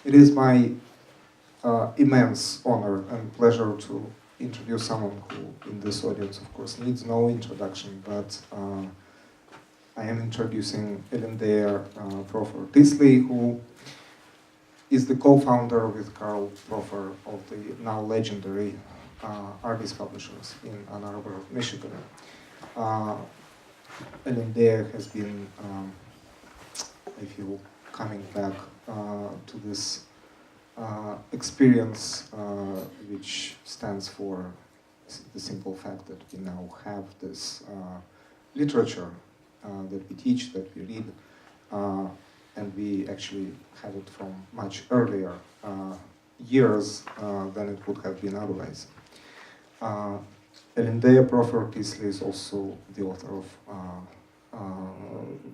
It is my immense honor and pleasure to introduce someone who, in this audience, of course, needs no introduction, but I am introducing Ellendea Proffer Teasley, who is the co-founder with Carl Proffer of the now legendary Ardis publishers in Ann Arbor, Michigan. Ellendea has been, I feel, coming back to this experience, which stands for the simple fact that we now have this literature that we teach, that we read, and we actually had it from much earlier years than it would have been otherwise. Ellendea Proffer Teasley is also the author of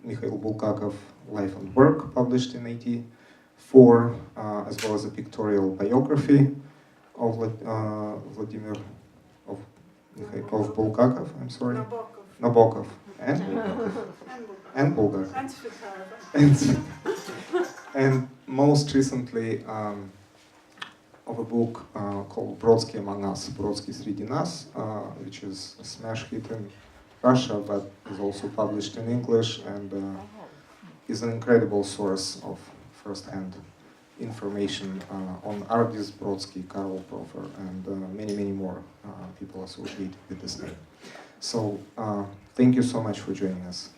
Mikhail Bulgakov Life and Work, published in '84, as well as a pictorial biography of Vladimir, of Bulgakov, I'm sorry. Nabokov. And Bulgakov. And Bulgakov. And most recently, of a book called Brodsky Among Us, Brodsky среди нас, which is a smash hit in Russia, but is also published in English and is an incredible source of first-hand information on Ardis, Brodsky, Carl Proffer, and many, many more people associated with this name. So thank you so much for joining us.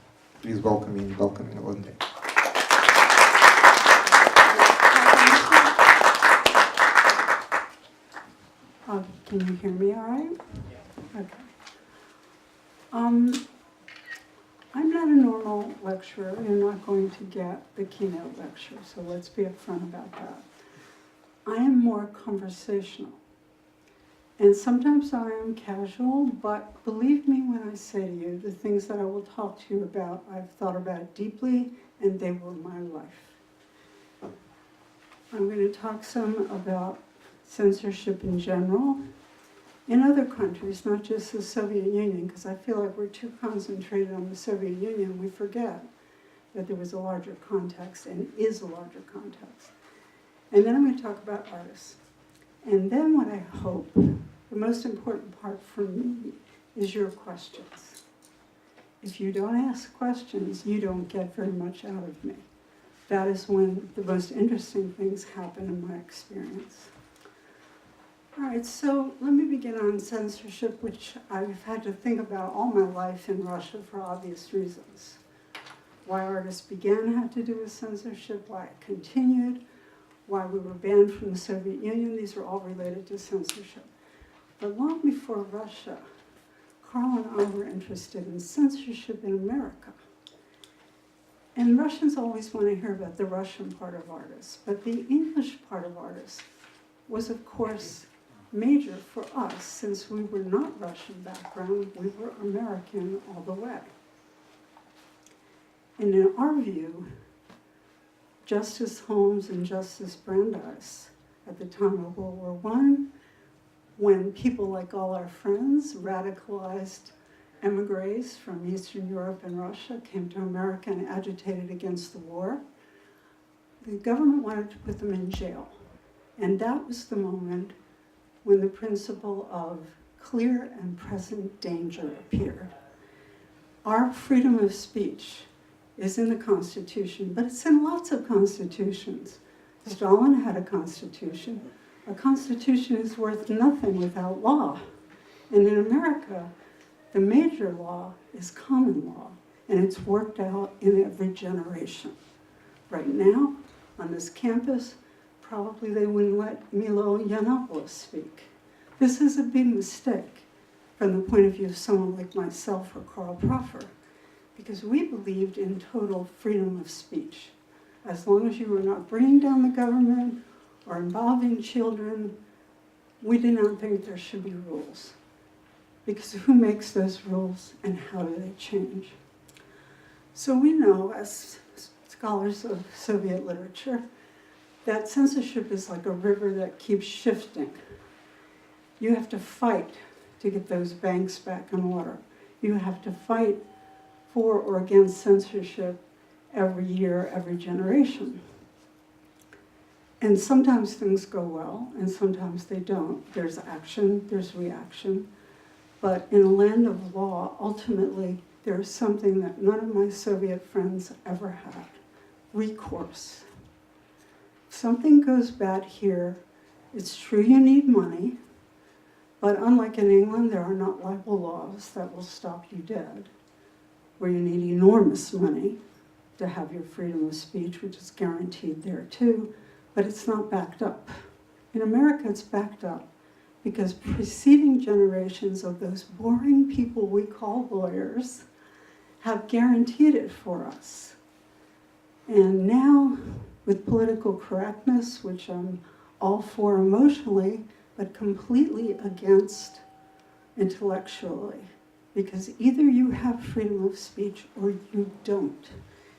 Please welcome Ellendea. Can you hear me all right? Okay. I'm not a normal lecturer. You're not going to get the keynote lecture, so let's be upfront about that. I am more conversational. And sometimes I am casual, but believe me when I say to you, the things that I will talk to you about, I've thought about deeply, and they were my life. I'm going to talk some about censorship in general, in other countries, not just the Soviet Union, because I feel like we're too concentrated on the Soviet Union, we forget that there was a larger context and is a larger context. And then I'm going to talk about artists. And then what I hope, the most important part for me, is your questions. If you don't ask questions, you don't get very much out of me. That is when the most interesting things happen in my experience. All right, so let me begin on censorship, which I've had to think about all my life in Russia for obvious reasons. Why artists began had to do with censorship, why it continued, why we were banned from the Soviet Union. These are all related to censorship. But long before Russia, Carl and I were interested in censorship in America. And Russians always want to hear about the Russian part of artists, but the English part of artists was, of course, major for us, since we were not Russian background, we were American all the way. And in our view, Justice Holmes and Justice Brandeis, at the time of World War I, when people like all our friends, radicalized emigres from Eastern Europe and Russia, came to America and agitated against the war, the government wanted to put them in jail. And that was the moment when the principle of clear and present danger appeared. Our freedom of speech is in the Constitution, but it's in lots of constitutions. Stalin had a constitution. A constitution is worth nothing without law. And in America, the major law is common law, and it's worked out in every generation. Right now, on this campus, probably they wouldn't let Milo Yiannopoulos speak. This is a big mistake from the point of view of someone like myself or Carl Proffer, because we believed in total freedom of speech. As long as you were not bringing down the government or involving children, we did not think there should be rules. Because who makes those rules and how do they change? So we know, as scholars of Soviet literature, that censorship is like a river that keeps shifting. You have to fight to get those banks back in water. You have to fight for or against censorship every year, every generation. And sometimes things go well, and sometimes they don't. There's action, there's reaction. But in a land of law, ultimately, there's something that none of my Soviet friends ever had: recourse. If something goes bad here, it's true you need money, but unlike in England, there are not libel laws that will stop you dead, where you need enormous money to have your freedom of speech, which is guaranteed there too, but it's not backed up. In America, it's backed up because preceding generations of those boring people we call lawyers have guaranteed it for us. And now, with political correctness, which I'm all for emotionally, but completely against intellectually, because either you have freedom of speech or you don't.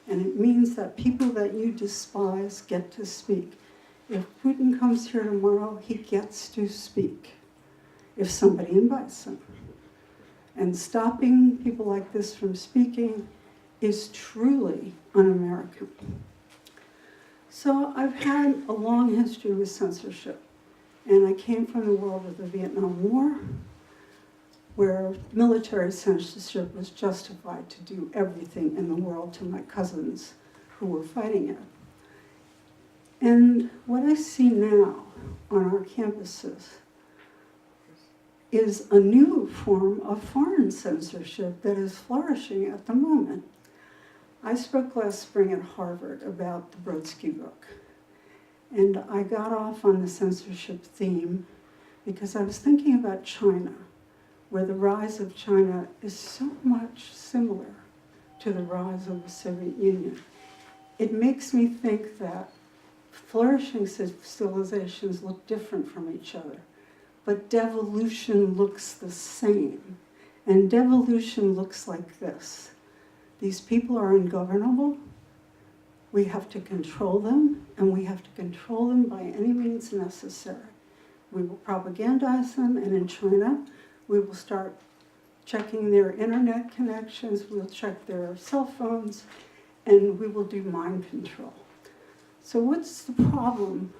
And it means that people that you despise get to speak. If Putin comes here tomorrow, he gets to speak, if somebody invites him. And stopping people like this from speaking is truly un-American. So I've had a long history with censorship. And I came from the world of the Vietnam War, where military censorship was justified to do everything in the world to my cousins who were fighting it. And what I see now on our campuses is a new form of foreign censorship that is flourishing at the moment. I spoke last spring at Harvard about the Brodsky book. And I got off on the censorship theme because I was thinking about China, where the rise of China is so much similar to the rise of the Soviet Union. It makes me think that flourishing civilizations look different from each other, but devolution looks the same. And devolution looks like this. These people are ungovernable. We have to control them, and we have to control them by any means necessary. We will propagandize them, and in China, we will start checking their internet connections, we'll check their cell phones, and we will do mind control. So what's the problem?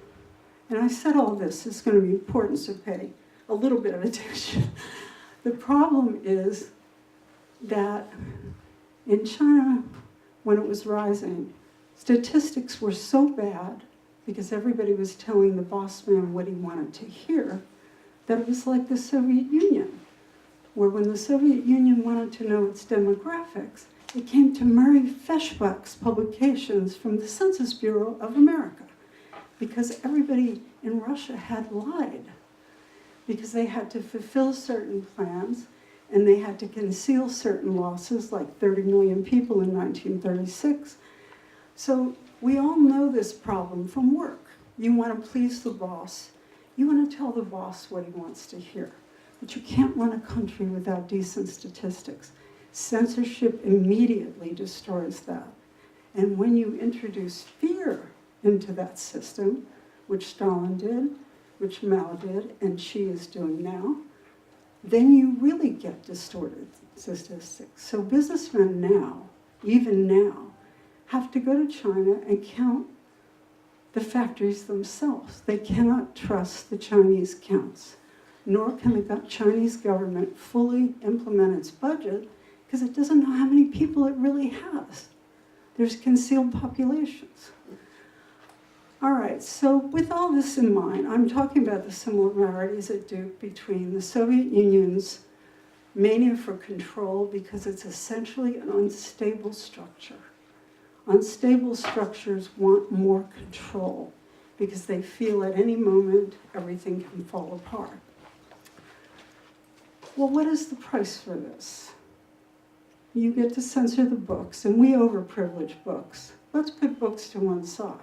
And I said all this is going to be important, so pay a little bit of attention. The problem is that in China, when it was rising, statistics were so bad because everybody was telling the boss man what he wanted to hear, that it was like the Soviet Union, where when the Soviet Union wanted to know its demographics, it came to Murray Feshbach's publications from the Census Bureau of America, because everybody in Russia had lied, because they had to fulfill certain plans, and they had to conceal certain losses, like 30 million people in 1936. So we all know this problem from work. You want to please the boss. You want to tell the boss what he wants to hear. But you can't run a country without decent statistics. Censorship immediately destroys that. And when you introduce fear into that system, which Stalin did, which Mao did, and Xi is doing now, then you really get distorted statistics. So businessmen now, even now, have to go to China and count the factories themselves. They cannot trust the Chinese counts, nor can the Chinese government fully implement its budget because it doesn't know how many people it really has. There's concealed populations. All right, so with all this in mind, I'm talking about the similarities at Duke between the Soviet Union's mania for control, because it's essentially an unstable structure. Unstable structures want more control because they feel at any moment everything can fall apart. Well, what is the price for this? You get to censor the books, and we overprivilege books. Let's put books to one side.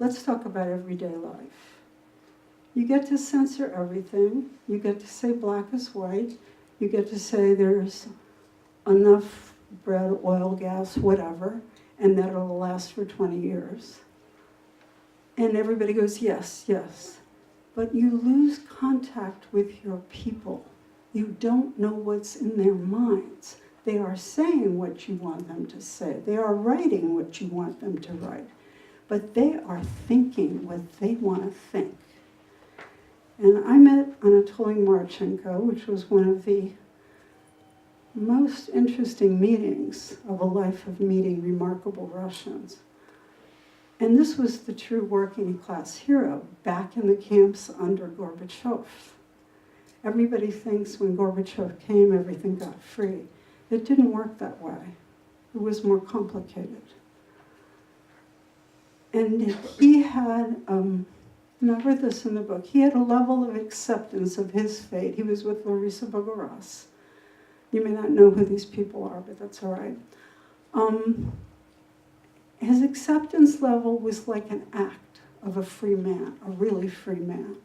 Let's talk about everyday life. You get to censor everything. You get to say black is white. You get to say there's enough bread, oil, gas, whatever, and that it'll last for 20 years. And everybody goes, yes, yes. But you lose contact with your people. You don't know what's in their minds. They are saying what you want them to say. They are writing what you want them to write. but they are thinking what they want to think. And I met Anatoly Marchenko, which was one of the most interesting meetings of a life of meeting remarkable Russians. And this was the true working class hero back in the camps under Gorbachev. Everybody thinks when Gorbachev came, everything got free. It didn't work that way. It was more complicated. And he had, and I read this in the book, he had a level of acceptance of his fate. He was with Larissa Bogoras. You may not know who these people are, but that's all right. His acceptance level was like an act of a free man, a really free man.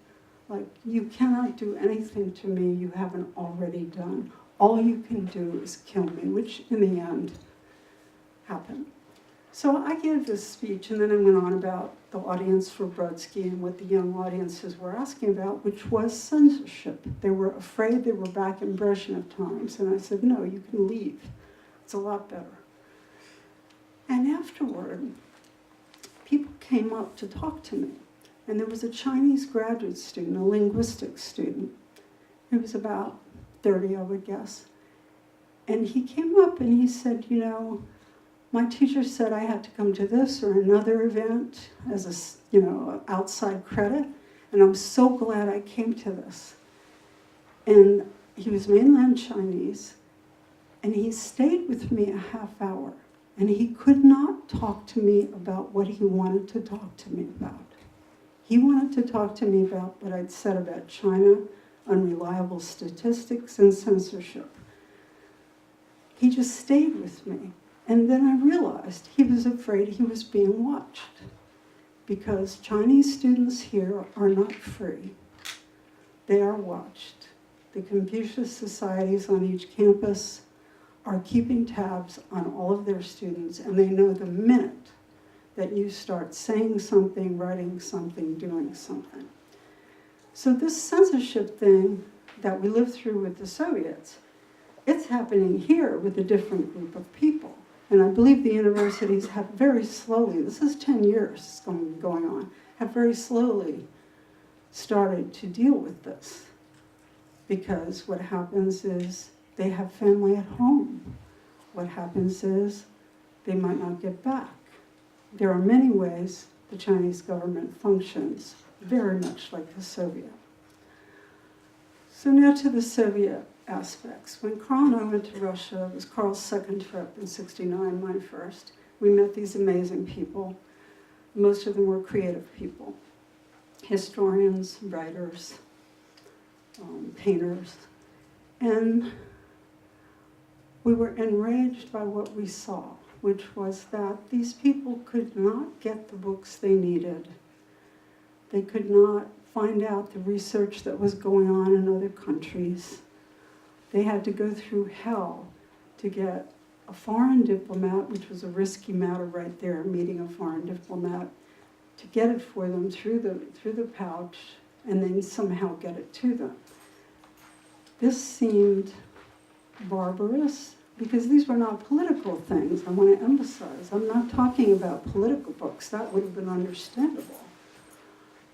Like, you cannot do anything to me you haven't already done. All you can do is kill me, which in the end happened. So I gave this speech, and then I went on about the audience for Brodsky and what the young audiences were asking about, which was censorship. They were afraid they were back in Brezhnev times, and I said, no, you can leave. It's a lot better. And afterward, people came up to talk to me, and there was a Chinese graduate student, a linguistics student. He was about 30, I would guess. And he came up and he said, you know, my teacher said I had to come to this or another event as a, you know, outside credit, and I'm so glad I came to this. And he was mainland Chinese, and he stayed with me a half hour, and he could not talk to me about what he wanted to talk to me about. He wanted to talk to me about what I'd said about China, unreliable statistics, and censorship. He just stayed with me. And then I realized he was afraid he was being watched, because Chinese students here are not free. They are watched. The Confucius societies on each campus are keeping tabs on all of their students, and they know the minute that you start saying something, writing something, doing something. So this censorship thing that we lived through with the Soviets, it's happening here with a different group of people. And I believe the universities have very slowly, this is 10 years going on, have very slowly started to deal with this. Because what happens is they have family at home. What happens is they might not get back. There are many ways the Chinese government functions very much like the Soviet. So now to the Soviet aspects. When Carl and I went to Russia, it was Carl's second trip in '69, my first. We met these amazing people. Most of them were creative people. Historians, writers, painters. And we were enraged by what we saw, which was that these people could not get the books they needed. They could not find out the research that was going on in other countries. They had to go through hell to get a foreign diplomat, which was a risky matter right there, meeting a foreign diplomat, to get it for them through the pouch and then somehow get it to them. This seemed barbarous because these were not political things. I want to emphasize, I'm not talking about political books. That would have been understandable.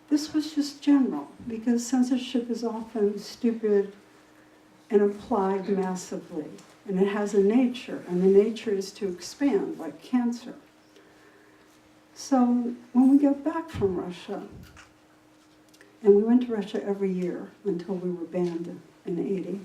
This was just general, because censorship is often stupid and applied massively. And it has a nature, and the nature is to expand, like cancer. So when we got back from Russia, and we went to Russia every year until we were banned in '80,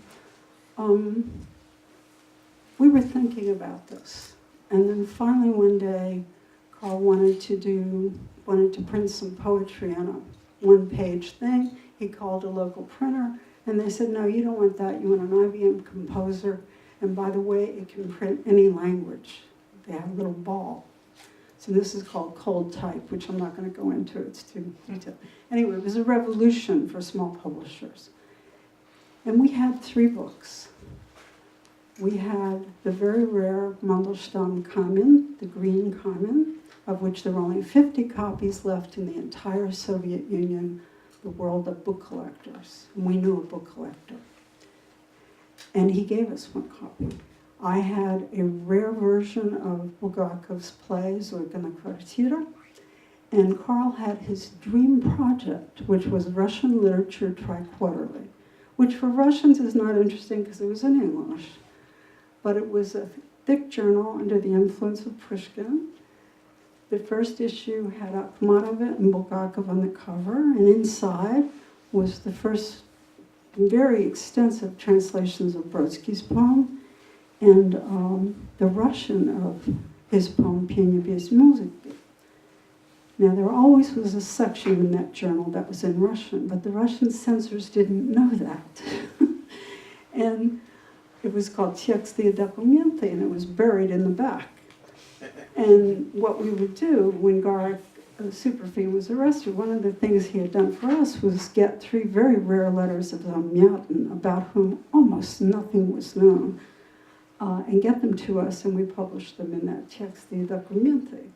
we were thinking about this. And then finally one day, Carl wanted to print some poetry on a one-page thing. He called a local printer, and they said, no, you don't want that. You want an IBM composer. And by the way, it can print any language. They have a little ball. So this is called cold type, which I'm not going to go into. It's too detailed. Anyway, it was a revolution for small publishers. And we had 3 books. We had the very rare Mandelstam Kamen, the green Kamen, of which there were only 50 copies left in the entire Soviet Union, the world of book collectors. And we knew a book collector. And he gave us 1 copy. I had a rare version of Bulgakov's play, Zorka na Kvartira, And Carl had his dream project, which was Russian literature triquarterly, which for Russians is not interesting because it was in English. But it was a thick journal under the influence of Pushkin. The first issue had Akhmatov and Bulgakov on the cover, and inside was the first very extensive translations of Brodsky's poem and the Russian of his poem Pienya без музыки. Now, there always was a section in that journal that was in Russian, but the Russian censors didn't know that. And it was called «Тексты и документы», and it was buried in the back. And what we would do when Garrick Superfine was arrested, one of the things he had done for us was get 3 very rare letters of Zamyatin, about whom almost nothing was known, and get them to us, and we published them in that «Тексты и документы».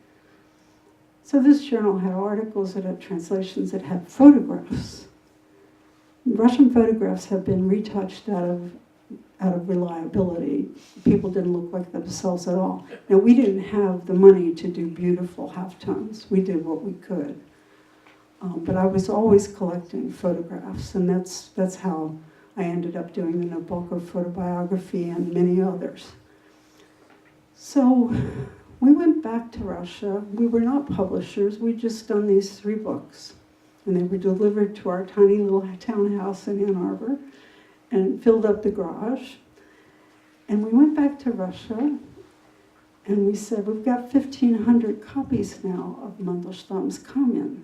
So this journal had articles, it had translations, it had photographs. Russian photographs have been retouched out of reliability. People didn't look like themselves at all. Now, we didn't have the money to do beautiful halftones. We did what we could. But I was always collecting photographs, and that's how I ended up doing the Nabokov photobiography and many others. So we went back to Russia. We were not publishers. We'd just done these 3 books. And they were delivered to our tiny little townhouse in Ann Arbor and filled up the garage. And we went back to Russia, and we said, we've got 1,500 copies now of Mandelstam's Kamen,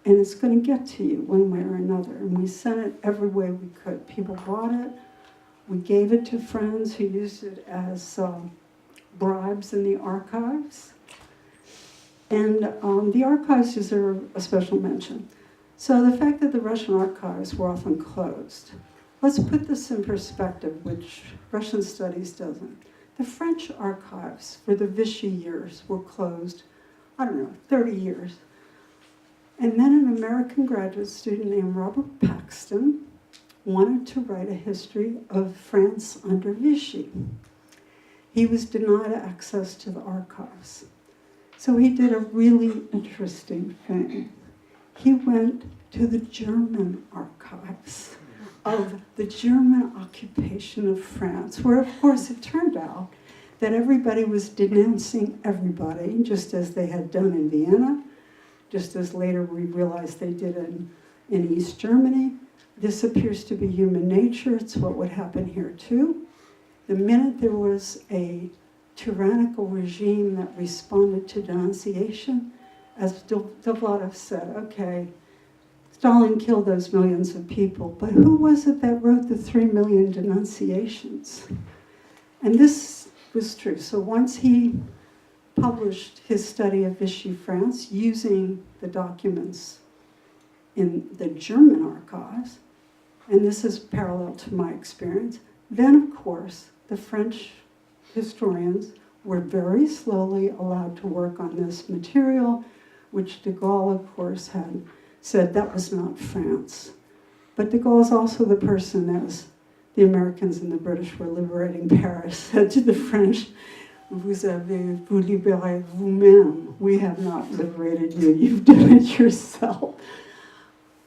and it's going to get to you one way or another. And we sent it every way we could. People bought it. We gave it to friends who used it as bribes in the archives. And the archives deserve a special mention. So the fact that the Russian archives were often closed, let's put this in perspective, which Russian studies doesn't. The French archives for the Vichy years were closed, 30 years. And then an American graduate student named Robert Paxton wanted to write a history of France under Vichy. He was denied access to the archives. So he did a really interesting thing. He went to the German archives of the German occupation of France, where, of course, it turned out that everybody was denouncing everybody, just as they had done in Vienna, just as later we realized they did in East Germany. This appears to be human nature. It's what would happen here, too. The minute there was a tyrannical regime that responded to denunciation, as Dovlatov said, okay, Stalin killed those millions of people, but who was it that wrote the 3 million denunciations? And this was true. So once he published his study of Vichy France using the documents in the German archives, and this is parallel to my experience, then of course the French historians were very slowly allowed to work on this material, which de Gaulle, of course, had said that was not France. But de Gaulle is also the person, as the Americans and the British were liberating Paris, said to the French, vous avez vous libéré vous-même. We have not liberated you, you've done it yourself.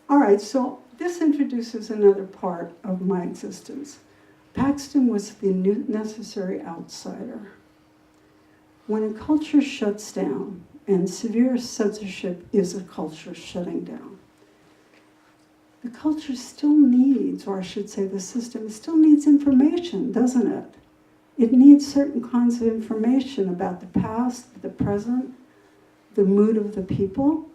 All right, so this introduces another part of my existence. Paxton was the necessary outsider. When a culture shuts down, and severe censorship is a culture shutting down, the culture still needs, or I should say the system still needs information, doesn't it? It needs certain kinds of information about the past, the present, the mood of the people.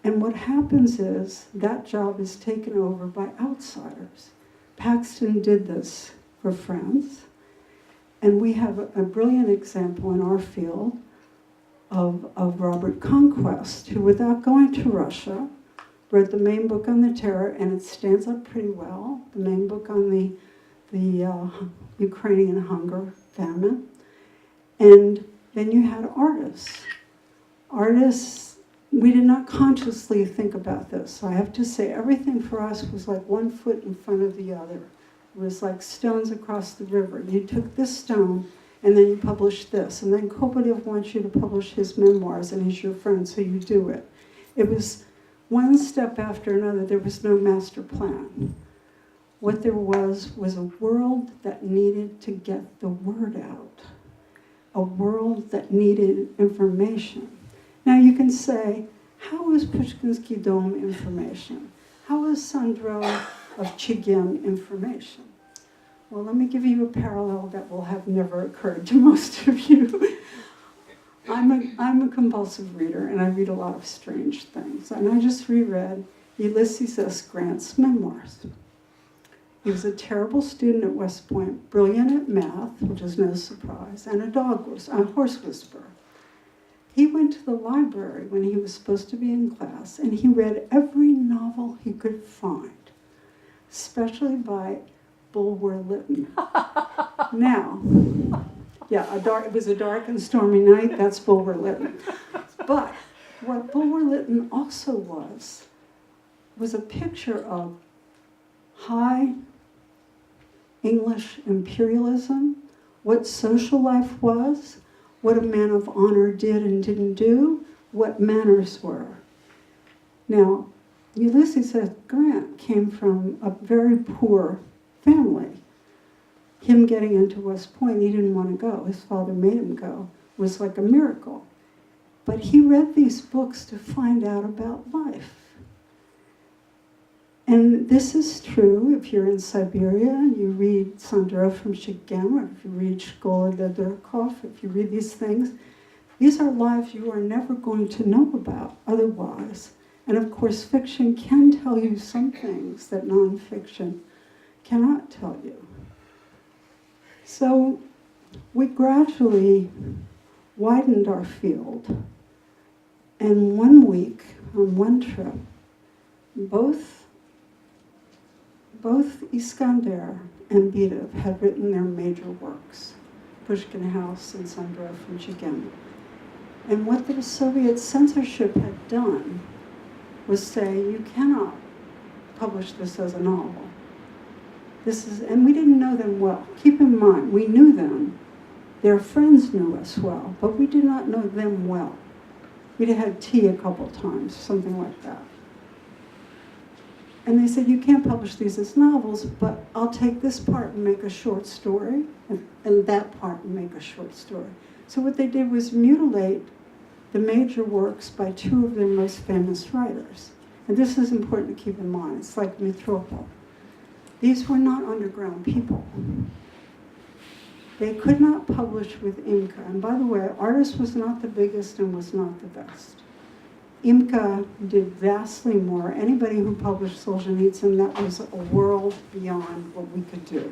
And what happens is that job is taken over by outsiders. Paxton did this for France. And we have a brilliant example in our field of Robert Conquest, who, without going to Russia, wrote the main book on the terror, and it stands up pretty well, the main book on the Ukrainian hunger, famine. And then you had Ardis. Ardis, we did not consciously think about this. I have to say, everything for us was like one foot in front of the other. It was like stones across the river. You took this stone and then you publish this, and then Kobolev wants you to publish his memoirs, and he's your friend, so you do it. It was one step after another. There was no master plan. What there was a world that needed to get the word out, a world that needed information. Now you can say, how is Pushkinsky Dom information? How is Sandro of Chigin information? Well, let me give you a parallel that will have never occurred to most of you. I'm a compulsive reader, and I read a lot of strange things. And I just reread Ulysses S. Grant's memoirs. He was a terrible student at West Point, brilliant at math, which is no surprise, and a horse whisperer. He went to the library when he was supposed to be in class, and he read every novel he could find, especially by Bulwer Lytton. Now, yeah, it was a dark and stormy night, that's Bulwer Lytton. But what Bulwer Lytton also was a picture of high English imperialism, what social life was, what a man of honor did and didn't do, what manners were. Now, Ulysses S. Grant came from a very poor family. Him getting into West Point, he didn't want to go. His father made him go. It was like a miracle. But he read these books to find out about life. And this is true if you're in Siberia, you read Sandro from Chigin, or if you read Shkola Dodorkov, if you read these things, these are lives you are never going to know about otherwise. And of course, fiction can tell you some things that nonfiction cannot tell you. So we gradually widened our field. And one week, on one trip, both Iskander and Bidov had written their major works, Pushkin House and Sandro from Chigin. And what the Soviet censorship had done was say, you cannot publish this as a novel. And we didn't know them well. Keep in mind, we knew them. Their friends knew us well, but we did not know them well. We'd had tea a couple times, something like that. And they said, you can't publish these as novels, but I'll take this part and make a short story, and that part and make a short story. So what they did was mutilate the major works by two of their most famous writers. And this is important to keep in mind. It's like Metropole. These were not underground people. They could not publish with Imka. And by the way, Ardis was not the biggest and was not the best. Imka did vastly more. Anybody who published Solzhenitsyn, that was a world beyond what we could do.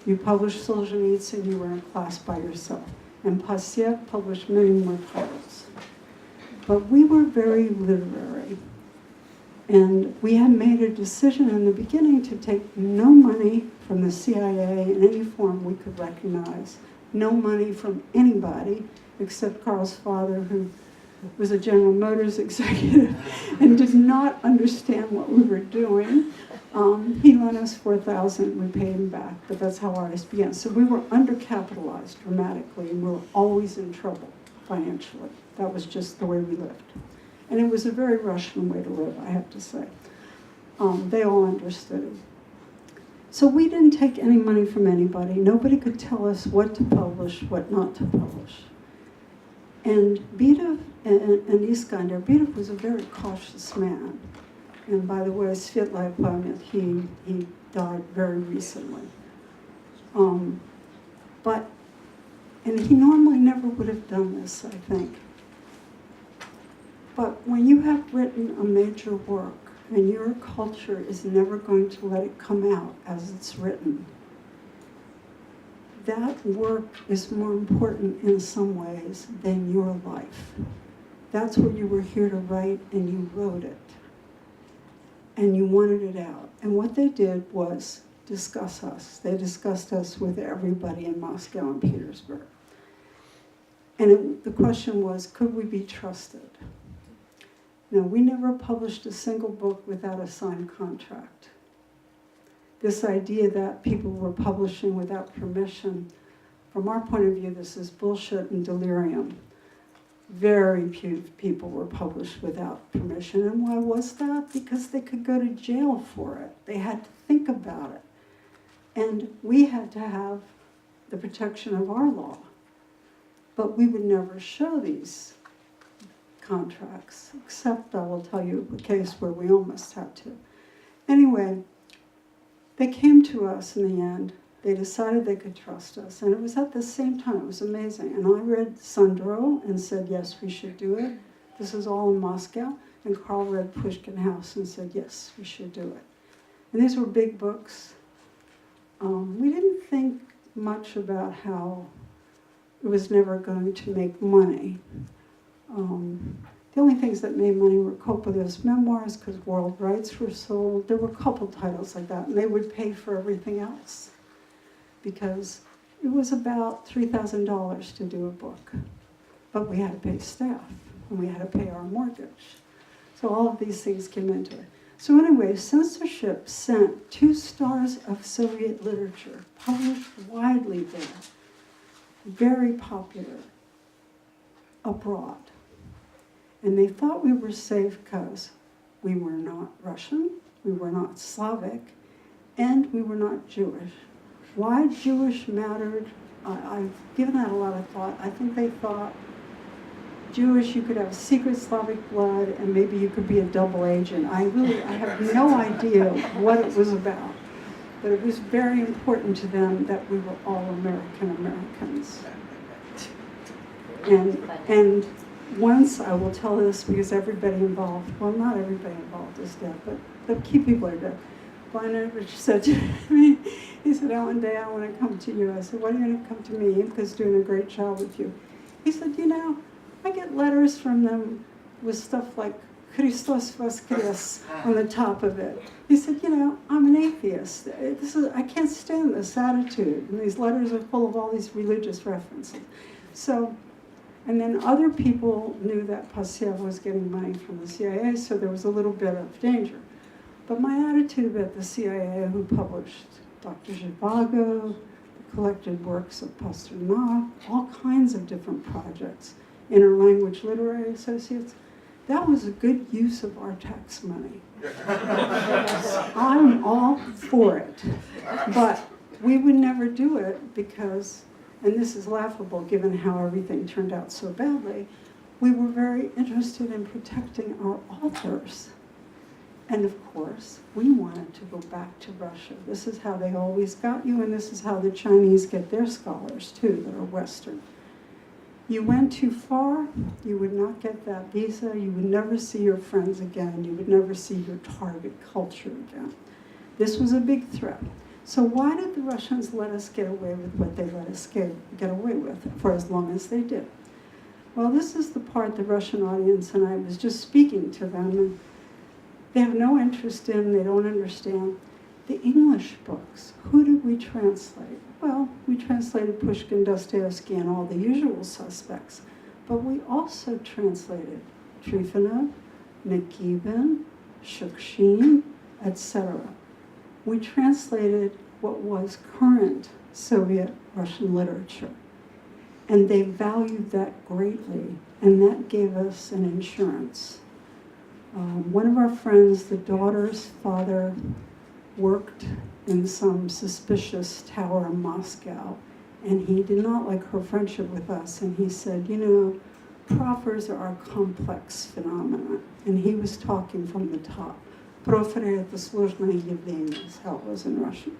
You published Solzhenitsyn, you were in a class by yourself. And Pasyev published many more titles. But we were very literary. And we had made a decision in the beginning to take no money from the CIA in any form we could recognize, no money from anybody except Carl's father, who was a General Motors executive and did not understand what we were doing. He lent us $4,000, we paid him back, but that's how Ardis began. So we were undercapitalized dramatically, and we were always in trouble financially. That was just the way we lived. And it was a very Russian way to live, I have to say. They all understood it. So we didn't take any money from anybody. Nobody could tell us what to publish, what not to publish. And Bidov and Iskander, Bidov was a very cautious man. And by the way, Svetlaya Pamyat, he died very recently. And he normally never would have done this, I think. But when you have written a major work and your culture is never going to let it come out as it's written, that work is more important in some ways than your life. That's what you were here to write, and you wrote it. And you wanted it out. And what they did was discuss us. They discussed us with everybody in Moscow and Petersburg. And the question was, could we be trusted? Now, we never published a single book without a signed contract. This idea that people were publishing without permission From our point of view, this is bullshit and delirium. Very few people were published without permission. And why was that? Because they could go to jail for it. They had to think about it. And we had to have the protection of our law. But we would never show these contracts, except I will tell you a case where we almost had to. Anyway, they came to us in the end. They decided they could trust us. And it was at the same time. It was amazing. And I read Sundro and said, yes, we should do it. This is all in Moscow. And Carl read Pushkin House and said, yes, we should do it. And these were big books. We didn't think much about how it was never going to make money. The only things that made money were Kopylev's memoirs, because world rights were sold. There were a couple titles like that, and they would pay for everything else, because it was about $3,000 to do a book. But we had to pay staff, and we had to pay our mortgage. So all of these things came into it. So anyway, Censorship sent 2 stars of Soviet literature, published widely there, very popular, abroad. And they thought we were safe because we were not Russian, we were not Slavic, and we were not Jewish. Why Jewish mattered, I've given that a lot of thought. I think they thought Jewish, you could have secret Slavic blood, and maybe you could be a double agent. I have no idea what it was about. But it was very important to them that we were all Americans. And once, I will tell this because everybody involved, well, not everybody involved is dead, but the key people are dead. Polina said to me, he said, Ellendea, I want to come to you. I said, why are you going to come to me? Because doing a great job with you. He said, you know, I get letters from them with stuff like Christos Voskres on the top of it. He said, you know, I'm an atheist. I can't stand this attitude. And these letters are full of all these religious references. So, and then other people knew that Pasiev was getting money from the CIA, so there was a little bit of danger. But my attitude at the CIA, who published Dr. Zhivago, the collected works of Pasternak, all kinds of different projects, interlanguage literary associates, that was a good use of our tax money. I'm all for it. But we would never do it because, and this is laughable given how everything turned out so badly, we were very interested in protecting our authors. And of course, we wanted to go back to Russia. This is how they always got you, and this is how the Chinese get their scholars too, that are Western. You went too far, you would not get that visa, you would never see your friends again, you would never see your target culture again. This was a big threat. So why did the Russians let us get away with what they let us get away with for as long as they did? Well, this is the part the Russian audience, and I was just speaking to them, and they have no interest in, they don't understand. The English books, who did we translate? Well, we translated Pushkin, Dostoevsky, and all the usual suspects, but we also translated Trifonov, Nikitin, Shukshin, etc. We translated what was current Soviet Russian literature, and they valued that greatly, and that gave us an insurance. One of our friends, the daughter's father, worked in some suspicious tower in Moscow, and he did not like her friendship with us, and he said, you know, proffers are a complex phenomenon, and he was talking from the top. Proffer — это сложное явление, is how it was in Russian.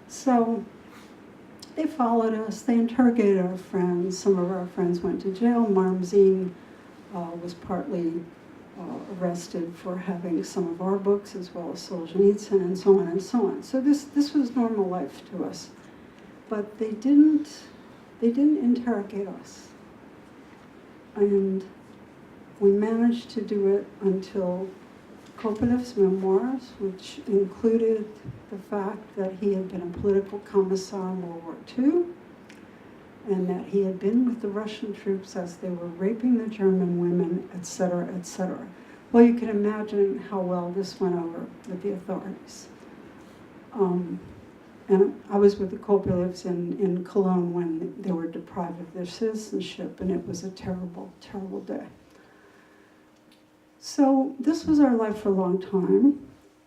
So they followed us, they interrogated our friends, some of our friends went to jail. Marmzin was partly arrested for having some of our books, as well as Solzhenitsyn, and so on and so on. So this was normal life to us. But they didn't interrogate us. And we managed to do it until Kopylev's memoirs, which included the fact that he had been a political commissar in World War II, and that he had been with the Russian troops as they were raping the German women, etc., etc. Well, you can imagine how well this went over with the authorities. And I was with the Kopylevs in Cologne when they were deprived of their citizenship, and it was a terrible, terrible day. So this was our life for a long time.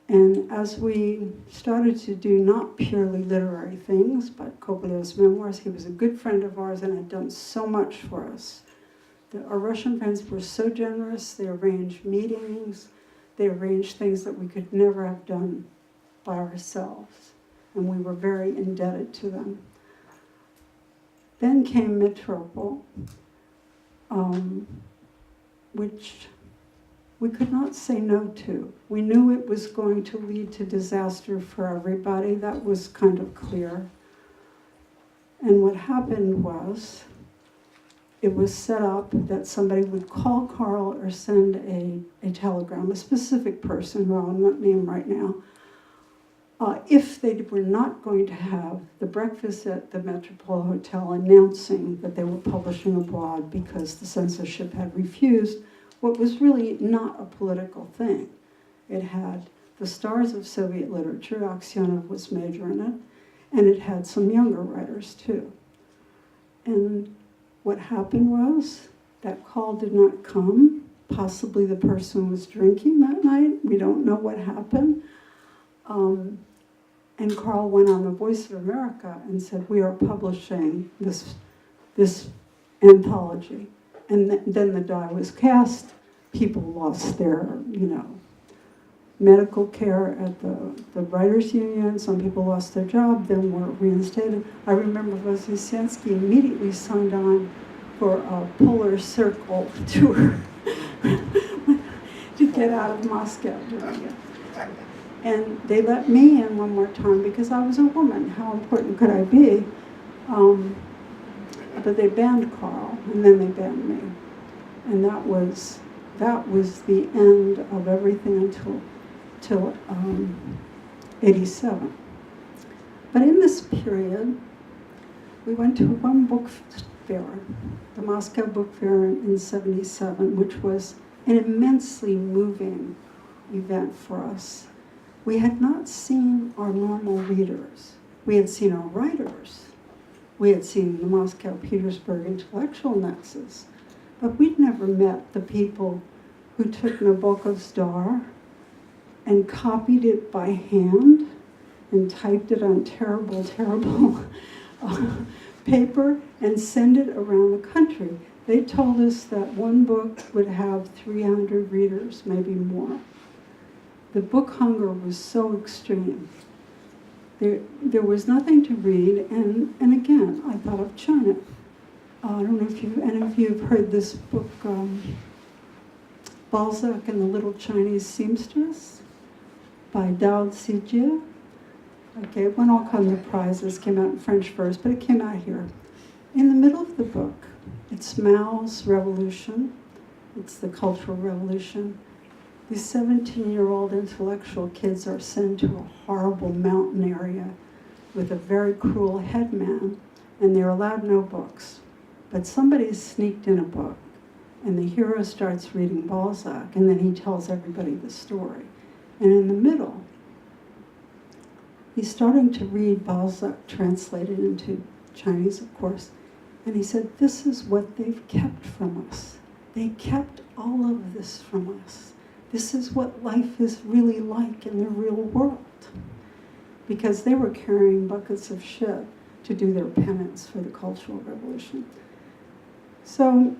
And as we started to do not purely literary things, but Kopylev's memoirs, he was a good friend of ours and had done so much for us. Our Russian friends were so generous. They arranged meetings. They arranged things that we could never have done by ourselves. And we were very indebted to them. Then came Metropole, which we could not say no to. We knew it was going to lead to disaster for everybody. That was kind of clear. And what happened was, it was set up that somebody would call Carl or send a telegram, a specific person who I'll not name right now, if they were not going to have the breakfast at the Metropole Hotel announcing that they were publishing abroad because the censorship had refused what was really not a political thing. It had the stars of Soviet literature, Aksionov was major in it, and it had some younger writers too. And what happened was that call did not come. Possibly the person was drinking that night. We don't know what happened. And Carl went on the Voice of America and said, we are publishing this anthology. And then the die was cast. People lost their, medical care at the Writers' Union. Some people lost their job, then were reinstated. I remember Voznесensky immediately signed on for a Polar Circle tour to get out of Moscow during it. And they let me in one more time because I was a woman. How important could I be? But they banned Carl, and then they banned me. And that was the end of everything until 87. But in this period, we went to one book fair, the Moscow Book Fair in 77, which was an immensely moving event for us. We had not seen our normal readers. We had seen our writers. We had seen the Moscow-Petersburg intellectual nexus. But we'd never met the people who took Nabokov's Dar and copied it by hand and typed it on terrible, terrible paper and sent it around the country. They told us that one book would have 300 readers, maybe more. The book hunger was so extreme. There was nothing to read, and again, I thought of China. I don't know if any of you have heard this book, Balzac and the Little Chinese Seamstress by Dao Zijie. Okay, it won all kinds of prizes, came out in French first, but it came out here. In the middle of the book, it's Mao's revolution. It's the Cultural Revolution. These 17-year-old intellectual kids are sent to a horrible mountain area with a very cruel headman, and they're allowed no books. But somebody sneaked in a book, and the hero starts reading Balzac, and then he tells everybody the story. And in the middle, he's starting to read Balzac translated into Chinese, of course, and he said, this is what they've kept from us. They kept all of this from us. This is what life is really like in the real world. Because they were carrying buckets of shit to do their penance for the Cultural Revolution. So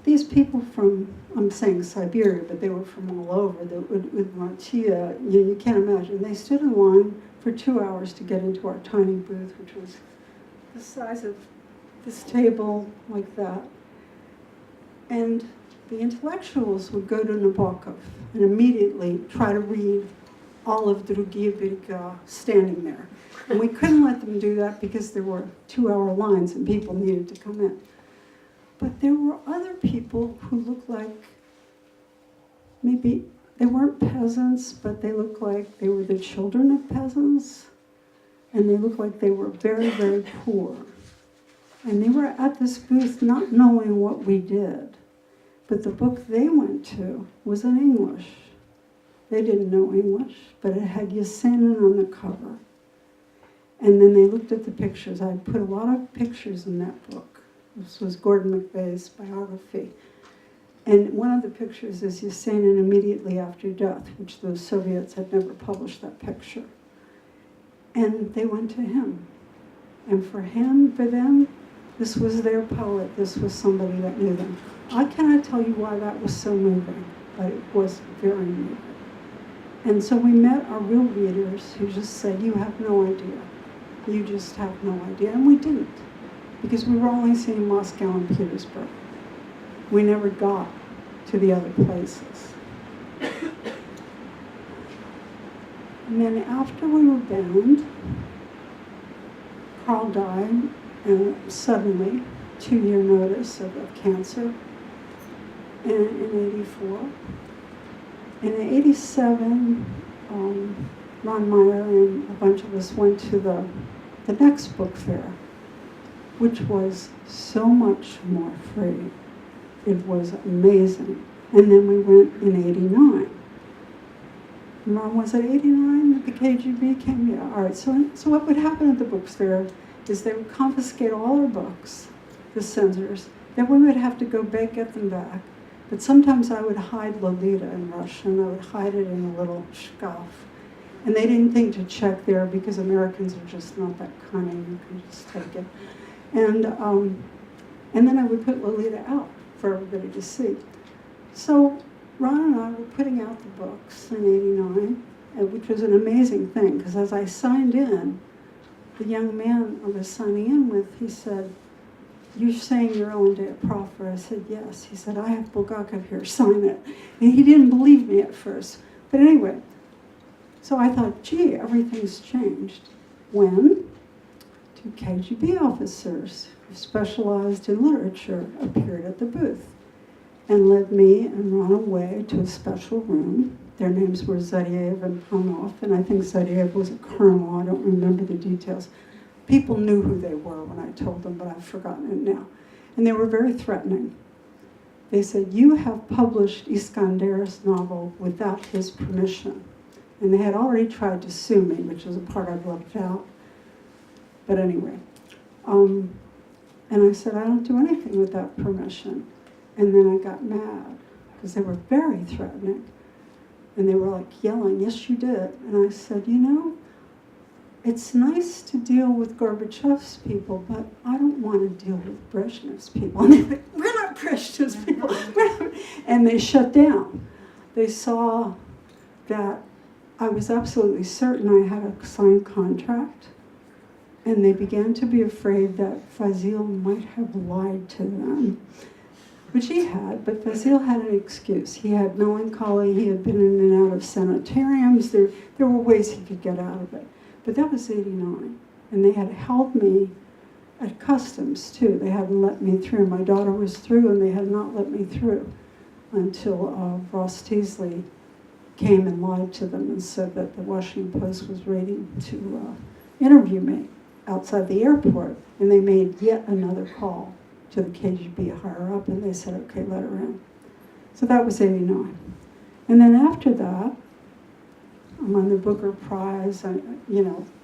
these people from, I'm saying Siberia, but they were from all over, the Udmurtia, you can't imagine. They stood in line for 2 hours to get into our tiny booth, which was the size of this table, like that. And the intellectuals would go to Nabokov and immediately try to read all of Drugie Berga standing there. And we couldn't let them do that because there were 2-hour lines and people needed to come in. But there were other people who looked like, maybe they weren't peasants, but they looked like they were the children of peasants. And they looked like they were very, very poor. And they were at this booth not knowing what we did. But the book they went to was in English. They didn't know English, but it had Yesenin on the cover. And then they looked at the pictures. I put a lot of pictures in that book. This was Gordon MacVeigh's biography. And one of the pictures is Yesenin immediately after death, which the Soviets had never published that picture. And they went to him. And for them, this was their poet. This was somebody that knew them. I cannot tell you why that was so moving, but it was very moving. And so we met our real readers who just said, you have no idea. You just have no idea. And we didn't, because we were only seeing Moscow and Petersburg. We never got to the other places. And then after we were banned, Carl died suddenly, 2-year notice of cancer in 84. And in 87, Ron Meyer and a bunch of us went to the next book fair, which was so much more free. It was amazing. And then we went in 89. Ron, was it 89 that the KGB came? Yeah, all right. So what would happen at the book fair is they would confiscate all our books, the censors. Then we would have to go back, get them back. But sometimes I would hide Lolita in Russia, and I would hide it in a little shkaf. And they didn't think to check there because Americans are just not that cunning. You can just take it. And then I would put Lolita out for everybody to see. So Ron and I were putting out the books in 89, which was an amazing thing, because as I signed in, the young man I was signing in with, he said, "You're saying you're Ellendea Proffer?" I said, "Yes." He said, "I have Bulgakov here, sign it." And he didn't believe me at first. But anyway, so I thought, gee, everything's changed. When 2 KGB officers who specialized in literature appeared at the booth and led me and Ron away to a special room. Their names were Zadiev and Panov, and I think Zadiev was a colonel. I don't remember the details. People knew who they were when I told them, but I've forgotten it now. And they were very threatening. They said, "You have published Iskander's novel without his permission." And they had already tried to sue me, which was a part I've left out. But anyway. And I said, "I don't do anything without permission." And then I got mad, because they were very threatening. And they were like yelling, "Yes, you did." And I said, "You know, it's nice to deal with Gorbachev's people, but I don't want to deal with Brezhnev's people." And they were like, "We're not Brezhnev's people." And they shut down. They saw that I was absolutely certain I had a signed contract. And they began to be afraid that Fazil might have lied to them, which he had, but Fazil had an excuse. He had melancholy, he had been in and out of sanitariums, there were ways he could get out of it. But that was 89, and they had held me at customs too. They hadn't let me through. My daughter was through, and they had not let me through until Ross Teasley came and lied to them and said that the Washington Post was waiting to interview me outside the airport, and they made yet another call to the KGB higher up, and they said, "Okay, let her in." So that was 89. And then after that, I'm on the Booker Prize.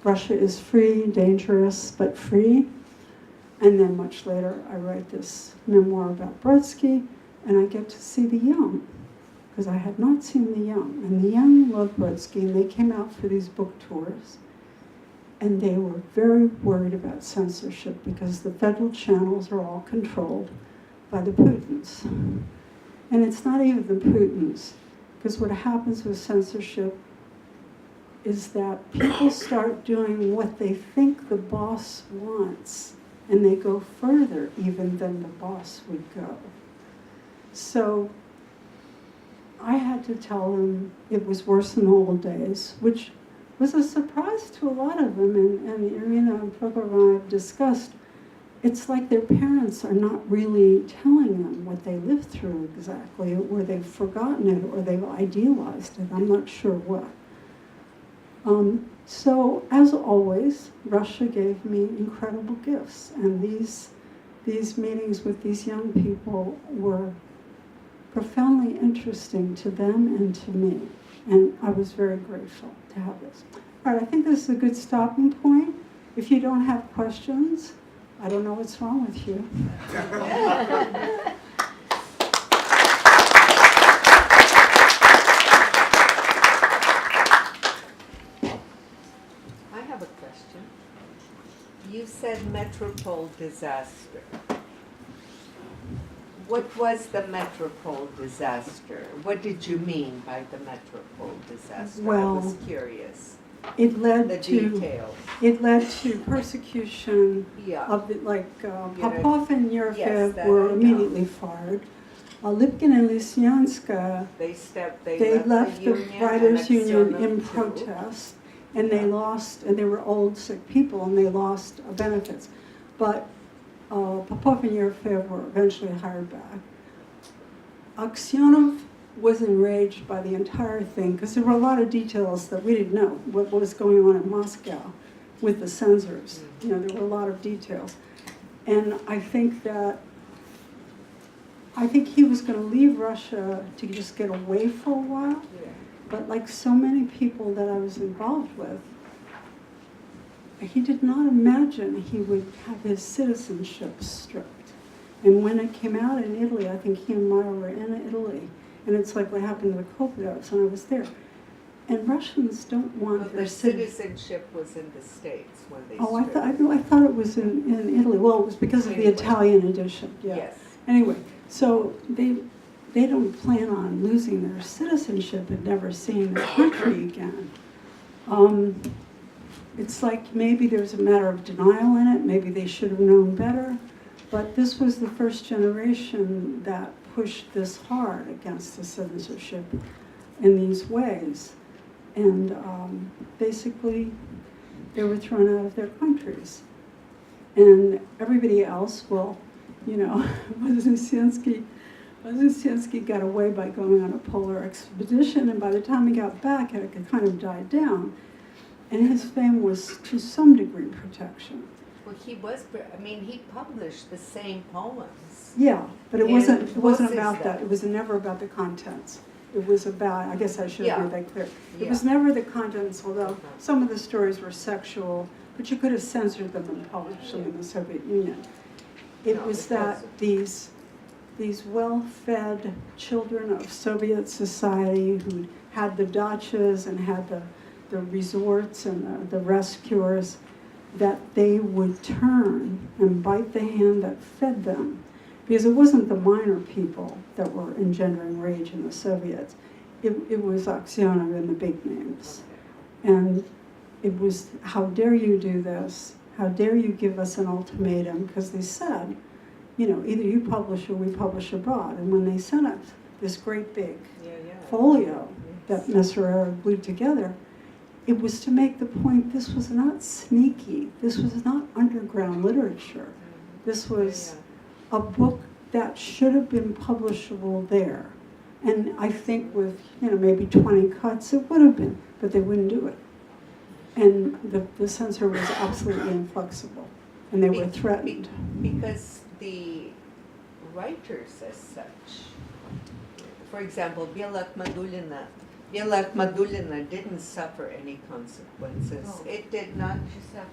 Russia is free, dangerous, but free. And then much later, I write this memoir about Brodsky, and I get to see the young, because I had not seen the young. And the young loved Brodsky, and they came out for these book tours. And they were very worried about censorship, because the federal channels are all controlled by the Putins. And it's not even the Putins, because what happens with censorship is that people start doing what they think the boss wants, and they go further even than the boss would go. So I had to tell them it was worse in the old days, which was a surprise to a lot of them, and Irina and Prokofiev and I have discussed. It's like their parents are not really telling them what they lived through exactly, or they've forgotten it, or they've idealized it. I'm not sure what. So, as always, Russia gave me incredible gifts, and these meetings with these young people were profoundly interesting to them and to me. And I was very grateful to have this. All right, I think this is a good stopping point. If you don't have questions, I don't know what's wrong with you. I have a question. You said Metropole disaster. What was the Metropole disaster? What did you mean by the Metropole disaster? Well, I was curious. It led The to details. it led to persecution Yeah. of the, Popov and Yes, Yerfev that were I know. immediately fired. Lipkin and Lysyanska, they left the writers' union in protest, and they lost, and they were old, sick people, and they lost benefits. But Popov and Yerfev were eventually hired back. Aksyonov was enraged by the entire thing, because there were a lot of details that we didn't know, what was going on in Moscow with the censors. You know, there were a lot of details. And I think he was going to leave Russia to just get away for a while, but like so many people that I was involved with, he did not imagine he would have his citizenship stripped. And when it came out in Italy, I think he and Maya were in Italy, and it's like what happened to the Kopyovs, and I was there. And Russians don't want Well, their the citizenship was in the States when they Oh, stripped. I thought it was in Italy. Well, it was because of the Anyway. Italian edition. Yeah. Yes. Anyway, so they don't plan on losing their citizenship and never seeing their country again. It's like maybe there's a matter of denial in it. Maybe they should have known better. But this was the first generation that pushed this hard against the censorship in these ways. And basically, they were thrown out of their countries. And everybody else, well, you know, Wozzensky got away by going on a polar expedition, and by the time he got back, it had kind of died down. And his fame was, to some degree, protection. Well, he published the same poems. Yeah, but it wasn't Wozzensky. about that. It was never about the contents. It was about, I guess I should have made that clear. It was Yeah. never the contents, although some of the stories were sexual, but you could have censored them and published them in the Soviet Union. It was that these well-fed children of Soviet society who had the dachas and had the resorts and the rest cures, that they would turn and bite the hand that fed them. Because it wasn't the minor people that were engendering rage in the Soviets. It was Aksyonov and the big names. And it was, how dare you do this? How dare you give us an ultimatum? Because they said, you know, either you publish or we publish abroad. And when they sent us this great big folio that Messerera glued together, it was to make the point this was not sneaky. This was not underground literature. This was a book that should have been publishable there. And I think with, you know, maybe 20 cuts, it would have been, but they wouldn't do it. And the censor was absolutely inflexible, and they were threatened. Because the writers as such, for example, Bela Akhmadulina didn't suffer any consequences. No. It did not. She suffered.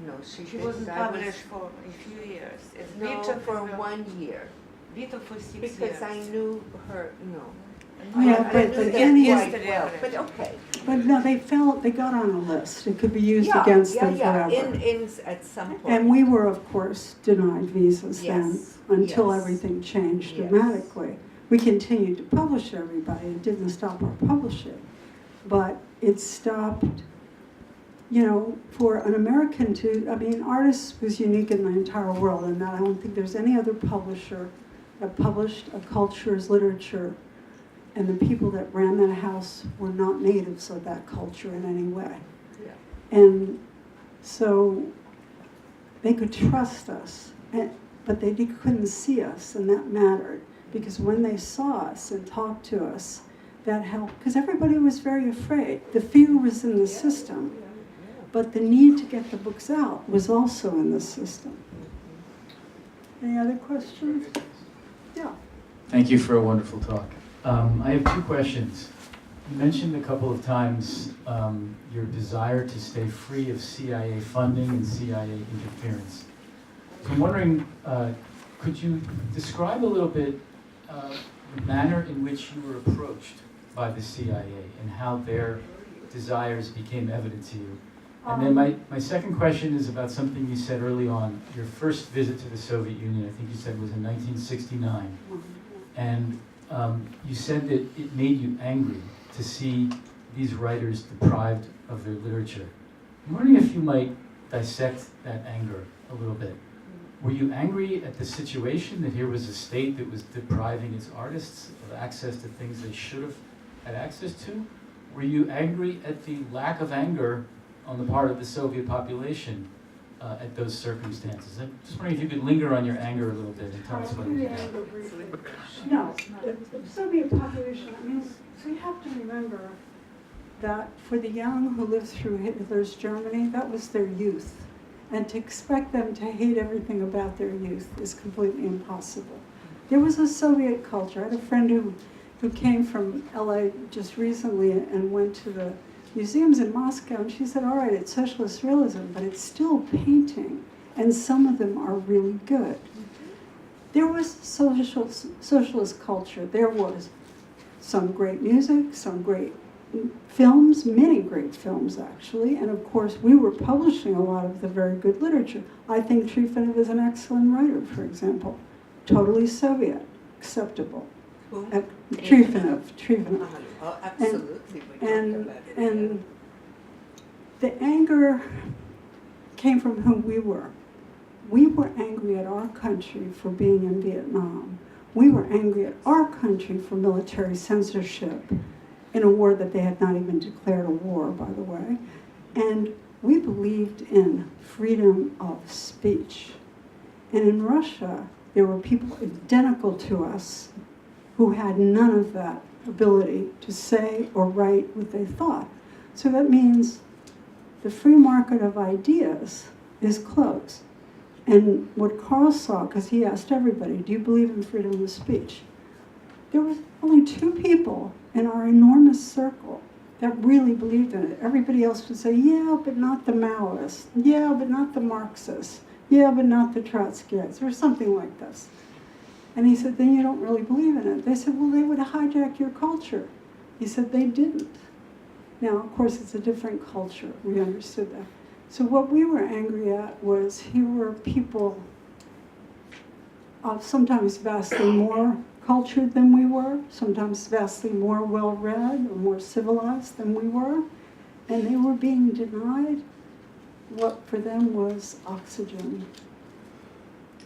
No, she She did. wasn't I was- published for a few years. No, for 1 year. Vito for 6 years. Because I knew her, no. Yeah, I but knew the that end quite is- well, but okay. But no, they got on a list. It could be used against them forever. At some point. And we were, of course, denied visas then Yes, until yes. everything changed Yes. dramatically. We continued to publish everybody. It didn't stop our publishing. But it stopped, you know, for an American to, I mean, Ardis was unique in the entire world, and I don't think there's any other publisher that published a culture's literature, and the people that ran that house were not natives of that culture in any way. Yeah. And so they could trust us, but they couldn't see us, and that mattered. Because when they saw us and talked to us, that helped. Because everybody was very afraid. The fear was in the system, but the need to get the books out was also in the system. Any other questions? Yeah. Thank you for a wonderful talk. I have two questions. You mentioned a couple of times your desire to stay free of CIA funding and CIA interference. So I'm wondering, could you describe a little bit the manner in which you were approached by the CIA and how their desires became evident to you? And then my second question is about something you said early on. Your first visit to the Soviet Union, I think you said, was in 1969. And you said that it made you angry to see these writers deprived of their literature. I'm wondering if you might dissect that anger a little bit. Were you angry at the situation that here was a state that was depriving its artists of access to things they should have had access to? Were you angry at the lack of anger on the part of the Soviet population at those circumstances? I'm just wondering if you could linger on your anger a little bit and tell us what it was. No, the Soviet population, I mean, so you have to remember that for the young who lived through Hitler's Germany, that was their youth. And to expect them to hate everything about their youth is completely impossible. There was a Soviet culture. I had a friend who came from LA just recently and went to the museums in Moscow, and she said, all right, it's socialist realism, but it's still painting, and some of them are really good. There was socialist culture. There was some great music, some great films, many great films actually, and of course we were publishing a lot of the very good literature. I think Trifonov is an excellent writer, for example. Totally Soviet, acceptable. Who? Trifonov. Oh, absolutely. And the anger came from who we were. We were angry at our country for being in Vietnam. We were angry at our country for military censorship in a war that they had not even declared a war, by the way. And we believed in freedom of speech. And in Russia, there were people identical to us who had none of that ability to say or write what they thought. So that means the free market of ideas is closed. And what Carl saw, because he asked everybody, do you believe in freedom of speech? There was only 2 people in our enormous circle that really believed in it. Everybody else would say, yeah, but not the Maoists. Yeah, but not the Marxists. Yeah, but not the Trotskyites, or something like this. And he said, then you don't really believe in it. They said, well, they would hijack your culture. He said, they didn't. Now, of course, it's a different culture. We understood that. So what we were angry at was here were people sometimes vastly more cultured than we were, sometimes vastly more well-read or more civilized than we were, and they were being denied what for them was oxygen.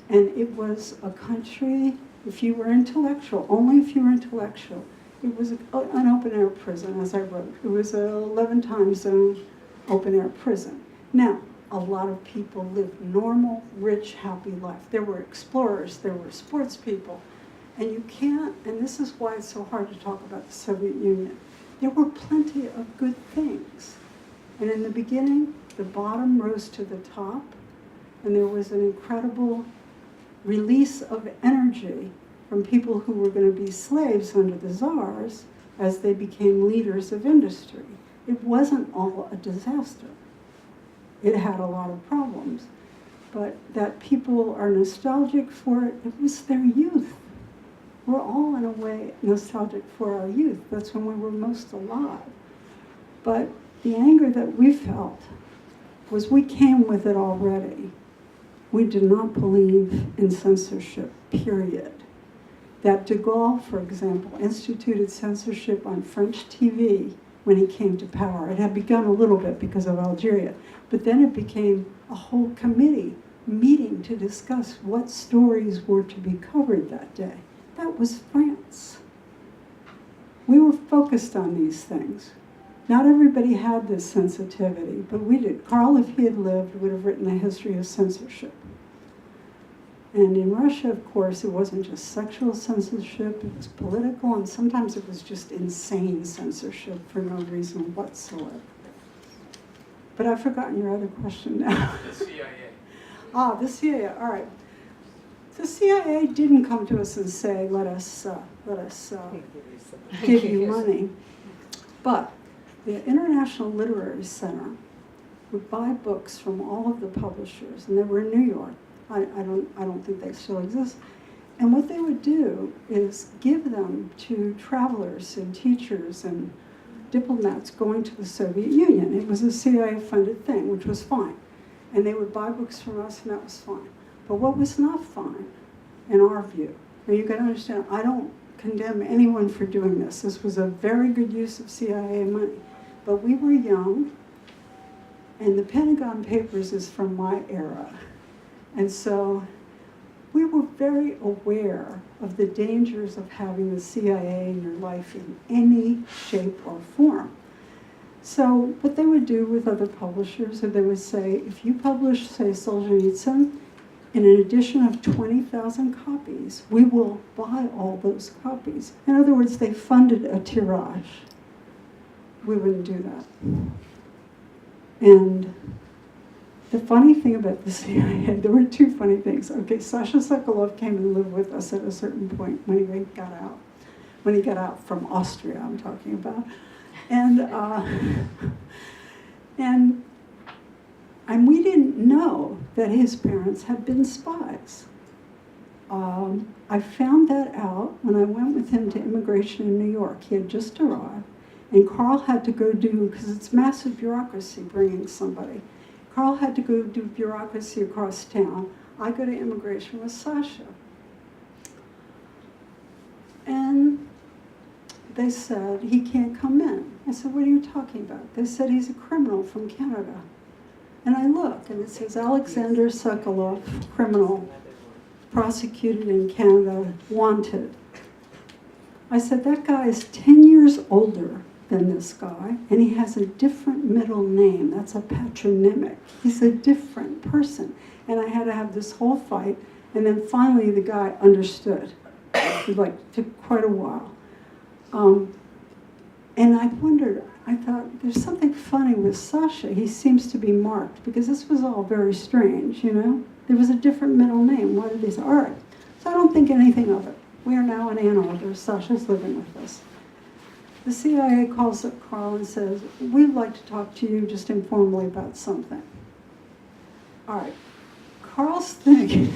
And it was a country, if you were intellectual, only if you were intellectual, it was an open-air prison, as I wrote. It was an 11-time zone open-air prison. Now, a lot of people lived normal, rich, happy life. There were explorers, there were sports people, and you can't, and this is why it's so hard to talk about the Soviet Union. There were plenty of good things. And in the beginning, the bottom rose to the top, and there was an incredible release of energy from people who were going to be slaves under the czars as they became leaders of industry. It wasn't all a disaster. It had a lot of problems, but that people are nostalgic for it, it was their youth. We're all, in a way, nostalgic for our youth. That's when we were most alive. But the anger that we felt was we came with it already. We did not believe in censorship, period. That de Gaulle, for example, instituted censorship on French TV when he came to power. It had begun a little bit because of Algeria, but then it became a whole committee meeting to discuss what stories were to be covered that day. That was France. We were focused on these things. Not everybody had this sensitivity, but we did. Carl, if he had lived, would have written a history of censorship. And in Russia, of course, it wasn't just sexual censorship, it was political, and sometimes it was just insane censorship for no reason whatsoever. But I've forgotten your other question now. The CIA. The CIA, all right. The CIA didn't come to us and say, let us give you money. But the International Literary Center would buy books from all of the publishers, and they were in New York. I don't think they still exist. And what they would do is give them to travelers and teachers and diplomats going to the Soviet Union. It was a CIA-funded thing, which was fine. And they would buy books from us, and that was fine. But what was not fine, in our view, now you got to understand, I don't condemn anyone for doing this. This was a very good use of CIA money. But we were young, and the Pentagon Papers is from my era. And so we were very aware of the dangers of having the CIA in your life in any shape or form. So what they would do with other publishers is they would say, if you publish, say, Solzhenitsyn, in an edition of 20,000 copies, we will buy all those copies. In other words, they funded a tirage. We wouldn't do that. And the funny thing about the CIA, there were two funny things. Okay, Sasha Sokolov came and lived with us at a certain point when he got out. When he got out from Austria, I'm talking about. And we didn't know that his parents had been spies. I found that out when I went with him to immigration in New York. He had just arrived, and Carl had to go do, because it's massive bureaucracy bringing somebody. Carl had to go do bureaucracy across town. I go to immigration with Sasha. And they said, he can't come in. I said, what are you talking about? They said, he's a criminal from Canada. And I look, and it says, Alexander Sokolov, criminal, prosecuted in Canada, wanted. I said, that guy is 10 years older than this guy, and he has a different middle name. That's a patronymic. He's a different person. And I had to have this whole fight, and then finally the guy understood. It took quite a while. And I wondered, I thought, there's something funny with Sasha. He seems to be marked, because this was all very strange, you know? There was a different middle name. Why did they say, all right. So I don't think anything of it. We are now in Ann Arbor. Sasha's living with us. The CIA calls up Carl and says, we'd like to talk to you just informally about something. All right. Carl's thinking,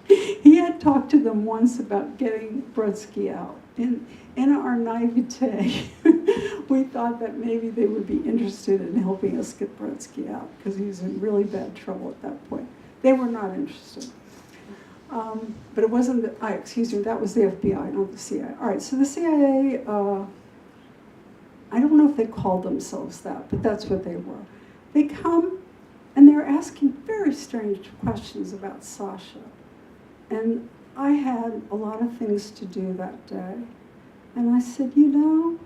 he had talked to them once about getting Brodsky out. In our naivete, we thought that maybe they would be interested in helping us get Brodsky out, because he was in really bad trouble at that point. They were not interested. But it wasn't, that was the FBI, not the CIA. All right, so the CIA, I don't know if they called themselves that, but that's what they were. They come, and they're asking very strange questions about Sasha. And I had a lot of things to do that day. And I said, you know,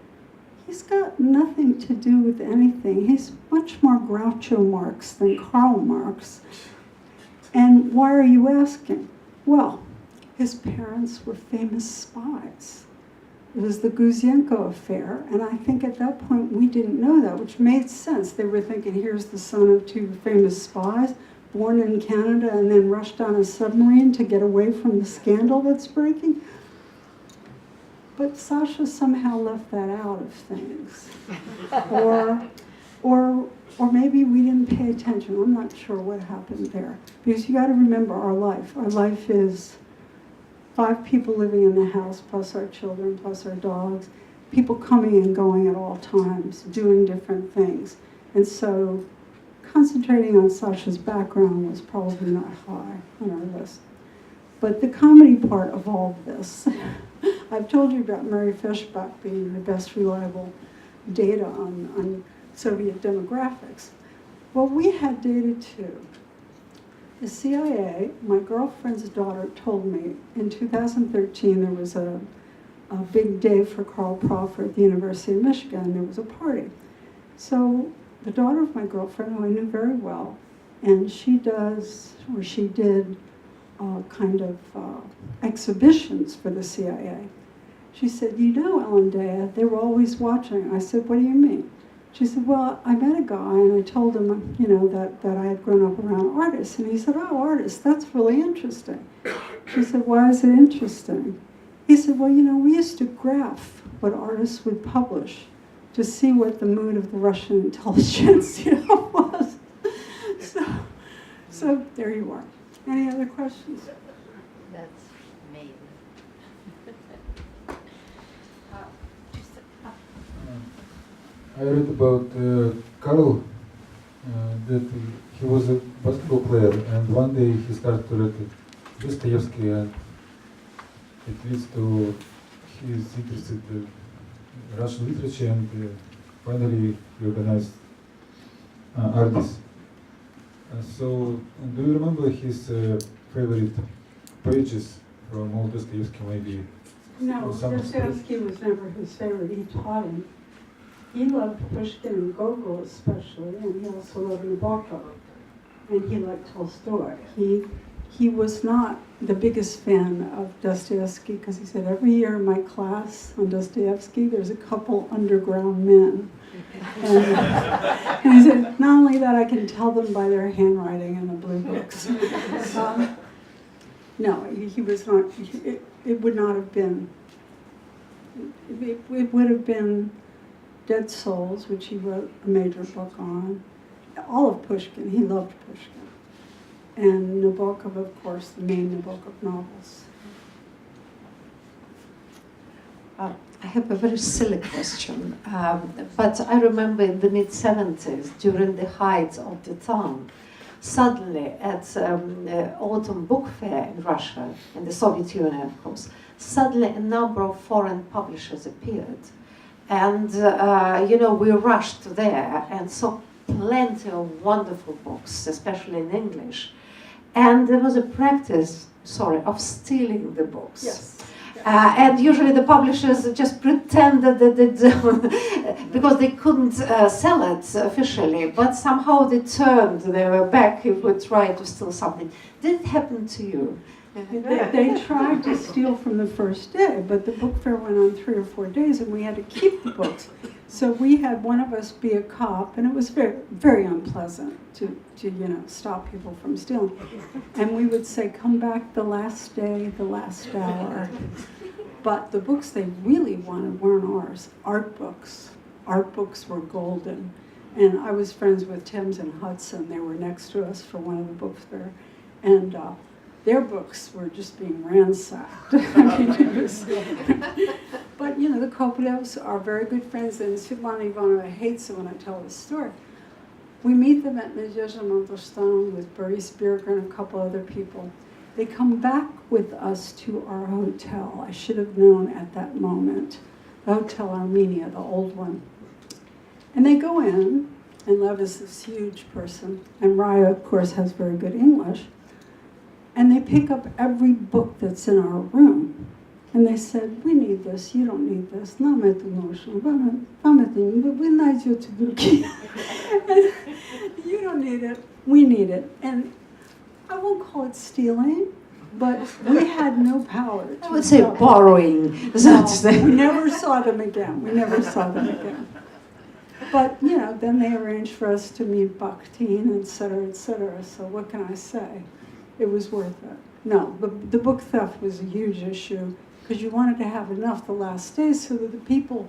he's got nothing to do with anything. He's much more Groucho Marx than Karl Marx. And why are you asking? Well, his parents were famous spies. It was the Guzienko affair, and I think at that point we didn't know that, which made sense. They were thinking, here's the son of two famous spies, born in Canada and then rushed on a submarine to get away from the scandal that's breaking. But Sasha somehow left that out of things. Or maybe we didn't pay attention. I'm not sure what happened there. Because you got to remember our life. Our life is 5 people living in the house, plus our children, plus our dogs, people coming and going at all times, doing different things. And so concentrating on Sasha's background was probably not high on our list. But the comedy part of all of this, I've told you about Mary Feshbach being the best reliable data on Soviet demographics. Well, we had data too. The CIA, my girlfriend's daughter told me in 2013 there was a big day for Carl Proffer at the University of Michigan, and there was a party. So the daughter of my girlfriend, who I knew very well, and she did kind of exhibitions for the CIA. She said, you know, Ellendea, they were always watching. I said, what do you mean? She said, well, I met a guy and I told him, you know, that I had grown up around Ardis. And he said, oh, Ardis, that's really interesting. She said, why is it interesting? He said, well, you know, we used to graph what artists would publish to see what the mood of the Russian intelligentsia was. So there you are. Any other questions? That's amazing. I read about Carl, that he was a basketball player, and one day he started to read Dostoevsky, and it leads to his interest in Russian literature, and finally he organized Ardis. So, do you remember his favorite pages from old Dostoevsky, maybe? No, Or some Dostoevsky was never his favorite. He taught him. He loved Pushkin and Gogol especially, and he also loved Nabokov. And he liked Tolstoy. He was not the biggest fan of Dostoevsky because he said, every year in my class on Dostoevsky, there's a couple underground men. And he said, not only that, I can tell them by their handwriting in the blue books. No, he was not, it would not have been, it would have been Dead Souls, which he wrote a major book on. All of Pushkin, he loved Pushkin. And Nabokov, of course, the main Nabokov novels. I have a very silly question, but I remember in the mid-70s, during the height of the town, suddenly at autumn book fair in Russia, in the Soviet Union, of course, suddenly a number of foreign publishers appeared. And, we rushed there and saw plenty of wonderful books, especially in English. And there was a practice, of stealing the books. Yes. And usually the publishers just pretended that they don't, because they couldn't sell it officially, but somehow they turned their back if we tried to steal something. Did it happen to you? They tried to steal from the first day, but the book fair went on 3 or 4 days, and we had to keep the books. So we had one of us be a cop, and it was very, very unpleasant to stop people from stealing. And we would say, come back the last day, the last hour. But the books they really wanted weren't ours, art books. Art books were golden. And I was friends with Thames and Hudson. They were next to us for one of the book fair. And their books were just being ransacked. But, the Kopylevs are very good friends, and Svetlana Ivanova hates it when I tell this story. We meet them at Nadezhda Mandelstam with Boris Birger and a couple other people. They come back with us to our hotel. I should have known at that moment. The Hotel Armenia, the old one. And they go in, and Lev is this huge person, and Raya, of course, has very good English. And they pick up every book that's in our room. And they said, we need this, you don't need this. Нам это нужно, вам это не нужно, вы найдете другие. You don't need it, we need it. And I won't call it stealing, but we had no power to I would say borrowing. No, we never saw them again. But, then they arranged for us to meet Bakhtin, et cetera, et cetera. So what can I say? It was worth it. No, the book theft was a huge issue because you wanted to have enough the last day so that the people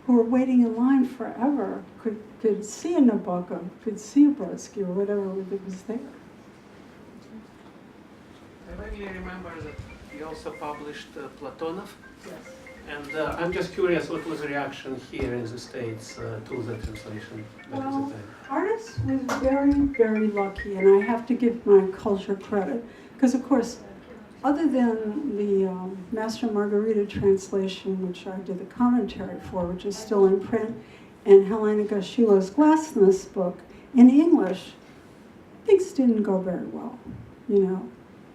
who were waiting in line forever could see a Nabokov, could see a Brodsky or whatever that was there. I vaguely remember that you also published Platonov. Yes. And I'm just curious, what was the reaction here in the States to the translation back at the time? Ardis was very, very lucky, and I have to give my culture credit. Because, of course, other than the Master Margarita translation, which I did the commentary for, which is still in print, and Helena Gashilo's Glasnost book, in English, things didn't go very well,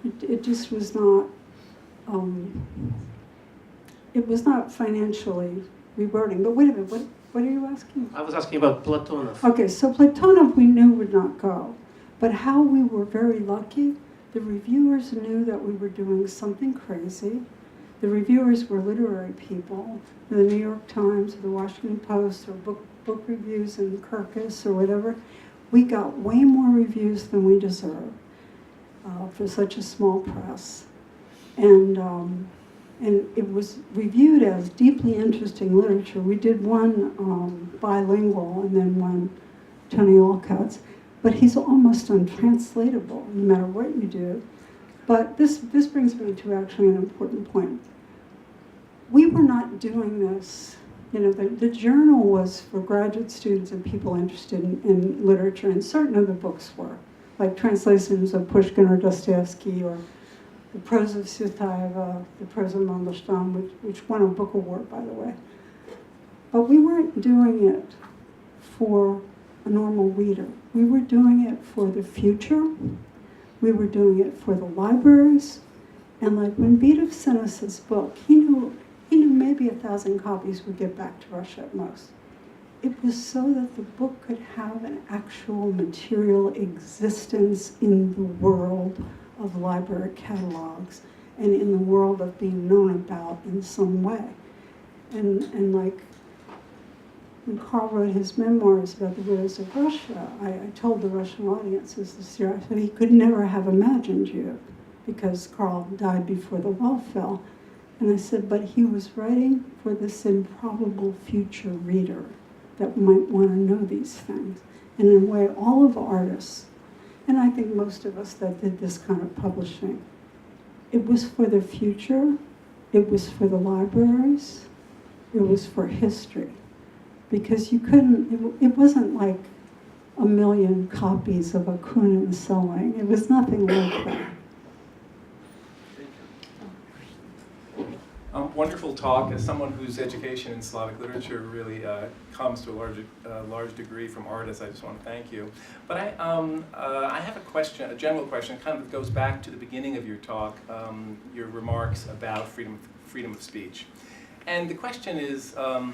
It just was not, it was not financially rewarding. But wait a minute, what are you asking? I was asking about Platonov. Okay, so Platonov we knew would not go. But how we were very lucky, the reviewers knew that we were doing something crazy. The reviewers were literary people, the New York Times, or the Washington Post, or book reviews in Kirkus, or whatever. We got way more reviews than we deserved for such a small press. And And it was reviewed as deeply interesting literature. We did one bilingual and then one Tony Alcott's, but he's almost untranslatable no matter what you do. But this brings me to actually an important point. We were not doing this, the journal was for graduate students and people interested in literature, and certain of the books were, like translations of Pushkin or Dostoevsky, or the prose of Tsvetaeva, the prose of Mandelstam, which won a book award, by the way. But we weren't doing it for a normal reader. We were doing it for the future. We were doing it for the libraries. And like when Beatov sent us his book, he knew maybe 1,000 copies would get back to Russia at most. It was so that the book could have an actual material existence in the world of library catalogs and in the world of being known about in some way. And like when Carl wrote his memoirs about the widows of Russia, I told the Russian audiences this year, I said he could never have imagined you because Carl died before the wall fell. And I said, but he was writing for this improbable future reader that might want to know these things. And in a way, all of artists, and I think most of us that did this kind of publishing, it was for the future, it was for the libraries, it was for history. Because you couldn't, it wasn't like 1 million copies of Akunin selling. It was nothing like that. Wonderful talk. As someone whose education in Slavic literature really comes to a large degree from Ardis, I just want to thank you. But I have a question, a general question, kind of goes back to the beginning of your talk, your remarks about freedom of speech. And the question is, how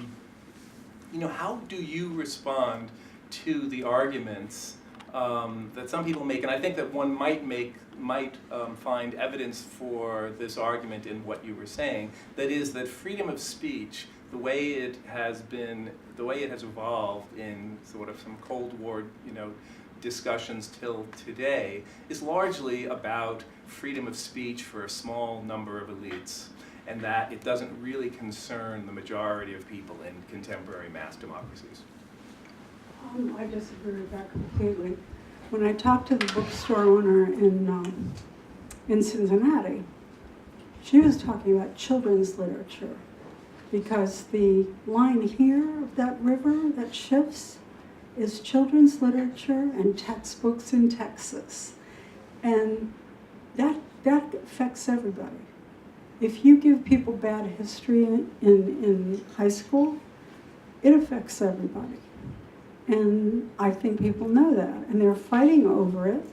do you respond to the arguments that some people make, and I think that one might find evidence for this argument in what you were saying. That is, that freedom of speech, the way it has evolved in sort of some Cold War, discussions till today, is largely about freedom of speech for a small number of elites, and that it doesn't really concern the majority of people in contemporary mass democracies. I disagree with that completely. When I talked to the bookstore owner in Cincinnati, she was talking about children's literature, because the line here of that river that shifts is children's literature and textbooks in Texas. And that affects everybody. If you give people bad history in high school, it affects everybody. And I think people know that, and they're fighting over it,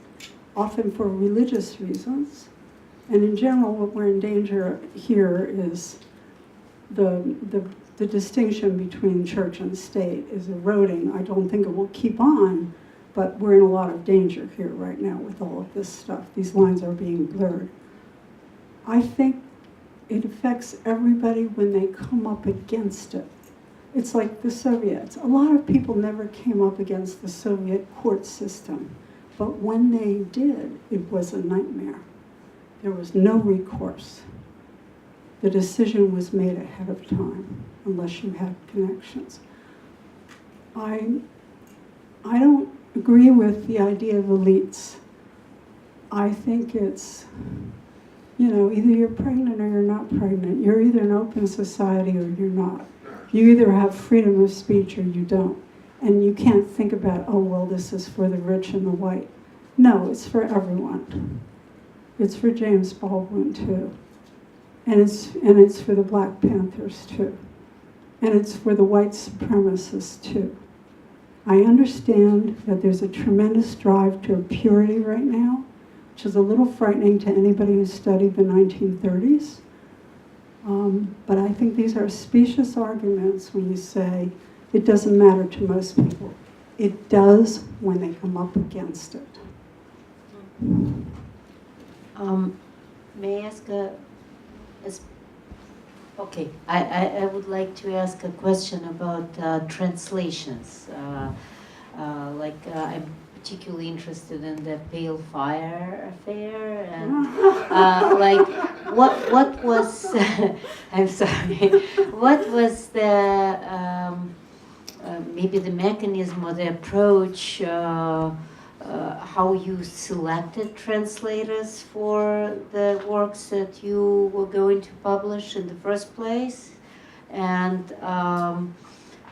often for religious reasons. And in general, what we're in danger here is the distinction between church and state is eroding. I don't think it will keep on, but we're in a lot of danger here right now with all of this stuff. These lines are being blurred. I think it affects everybody when they come up against it. It's like the Soviets. A lot of people never came up against the Soviet court system, but when they did, it was a nightmare. There was no recourse. The decision was made ahead of time, unless you had connections. I don't agree with the idea of elites. I think it's, either you're pregnant or you're not pregnant. You're either an open society or you're not. You either have freedom of speech or you don't. And you can't think about, oh, well, this is for the rich and the white. No, it's for everyone. It's for James Baldwin, too. And it's for the Black Panthers, too. And it's for the white supremacists, too. I understand that there's a tremendous drive to purity right now, which is a little frightening to anybody who's studied the 1930s. But I think these are specious arguments when you say it doesn't matter to most people. It does when they come up against it. May I ask okay, I would like to ask a question about translations. particularly interested in the Pale Fire affair, and like what was I'm sorry, what was the maybe the mechanism or the approach, how you selected translators for the works that you were going to publish in the first place, and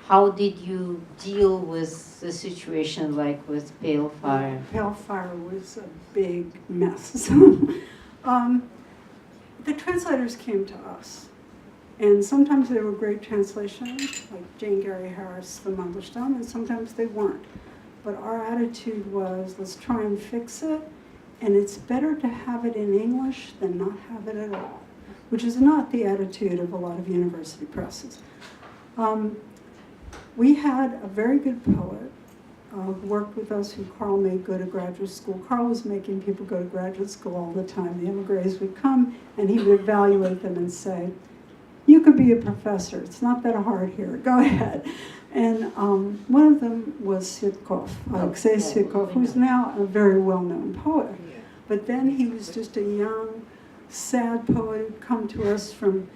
how did you deal with the situation like with Pale Fire? Pale Fire was a big mess. The translators came to us, and sometimes they were great translations, like Jane Gary Harris, The Mundelstam, and sometimes they weren't. But our attitude was, let's try and fix it, and it's better to have it in English than not have it at all, which is not the attitude of a lot of university presses. We had a very good poet who worked with us, who Carl made go to graduate school. Carl was making people go to graduate school all the time. The emigres would come, and he would evaluate them and say, you could be a professor. It's not that hard here. Go ahead. And one of them was Svitkov, Alexei Svitkov, who's now a very well-known poet. But then he was just a young, sad poet who'd come to us from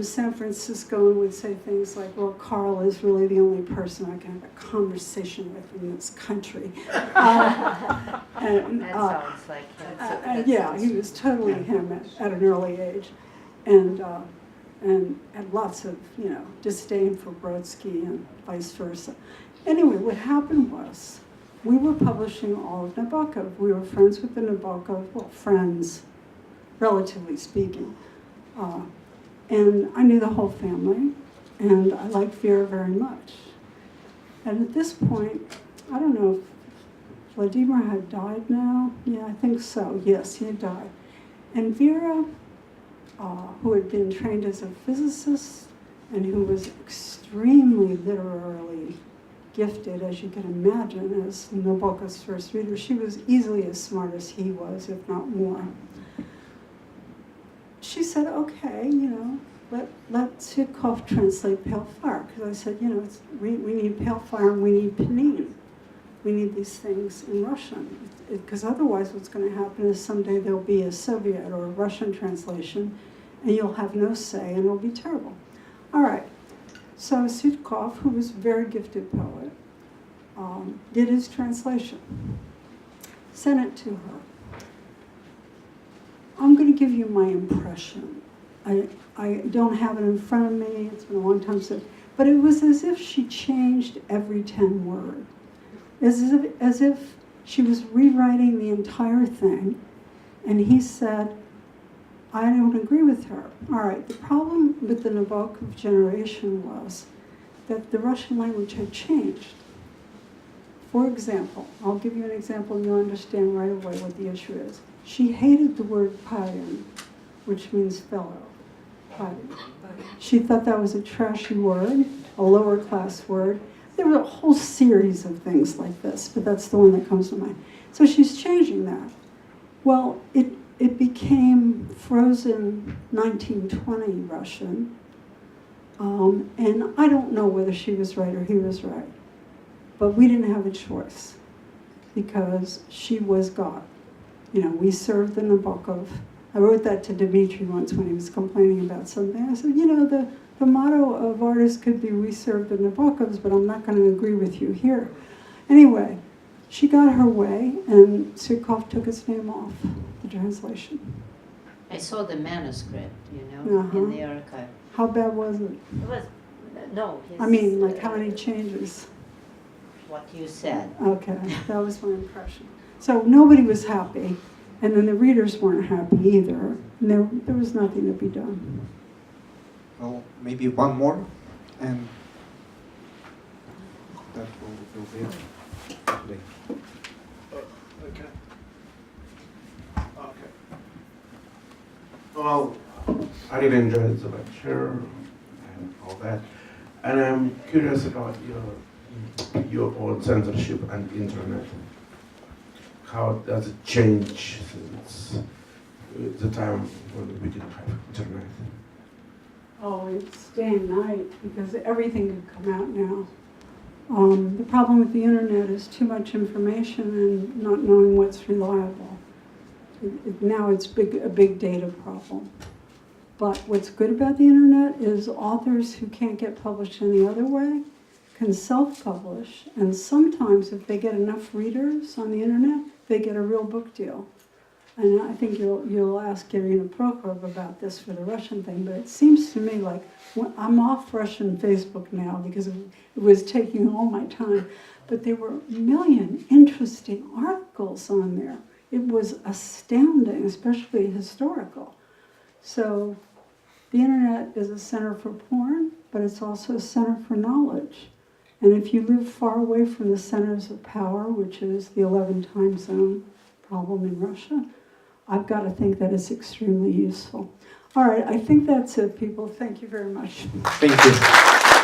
San Francisco and would say things like, well, Carl is really the only person I can have a conversation with in this country. And, that sounds like him. Yeah, he was totally him at an early age. And had lots of, disdain for Brodsky and vice versa. Anyway, what happened was, we were publishing all of Nabokov. We were friends with the Nabokov, well, friends, relatively speaking. And I knew the whole family, and I liked Vera very much. And at this point, I don't know if Vladimir had died now. Yeah, I think so. Yes, he had died. And Vera, who had been trained as a physicist and who was extremely literarily gifted, as you can imagine, as Nabokov's first reader, she was easily as smart as he was, if not more. She said, okay, let Svitkov translate Pale Fire, because I said, we need Pale Fire and we need Panin. We need these things in Russian, because otherwise what's going to happen is someday there'll be a Soviet or a Russian translation, and you'll have no say, and it'll be terrible. All right, so Svitkov, who was a very gifted poet, did his translation, sent it to her. I'm going to give you my impression. I don't have it in front of me, it's been a long time since, but it was as if she changed every 10 words. As if she was rewriting the entire thing, and he said, I don't agree with her. All right, the problem with the Nabokov generation was that the Russian language had changed. For example, I'll give you an example and you'll understand right away what the issue is. She hated the word paryan, which means fellow. Paryan. She thought that was a trashy word, a lower class word. There were a whole series of things like this, but that's the one that comes to mind. So she's changing that. Well, it became frozen 1920 Russian, and I don't know whether she was right or he was right, but we didn't have a choice because she was God. We served the Nabokov. I wrote that to Dmitri once when he was complaining about something. I said, the motto of Ardis could be, we serve the Nabokovs, but I'm not going to agree with you here. Anyway, she got her way, and Svitkov took his name off the translation. I saw the manuscript, in the archive. How bad was it? It was, no. I mean, like how many changes? What you said. Okay, that was my impression. So nobody was happy, and then the readers weren't happy either, and there was nothing to be done. Well, maybe one more, and that will be it today. Okay. Well, I really enjoyed the lecture and all that, and I'm curious about your own censorship and internet. How does it change since the time when we didn't have internet? Oh, it's day and night, because everything could come out now. The problem with the internet is too much information and not knowing what's reliable. Now it's a big data problem. But what's good about the internet is authors who can't get published any other way can self-publish, and sometimes if they get enough readers on the internet, they get a real book deal. And I think you'll ask Irina Prokhorov about this for the Russian thing, but it seems to me like I'm off Russian Facebook now because it was taking all my time, but there were a million interesting articles on there. It was astounding, especially historical. So the internet is a center for porn, but it's also a center for knowledge. And if you live far away from the centers of power, which is the 11 time zone problem in Russia, I've got to think that it's extremely useful. All right, I think that's it, people. Thank you very much. Thank you.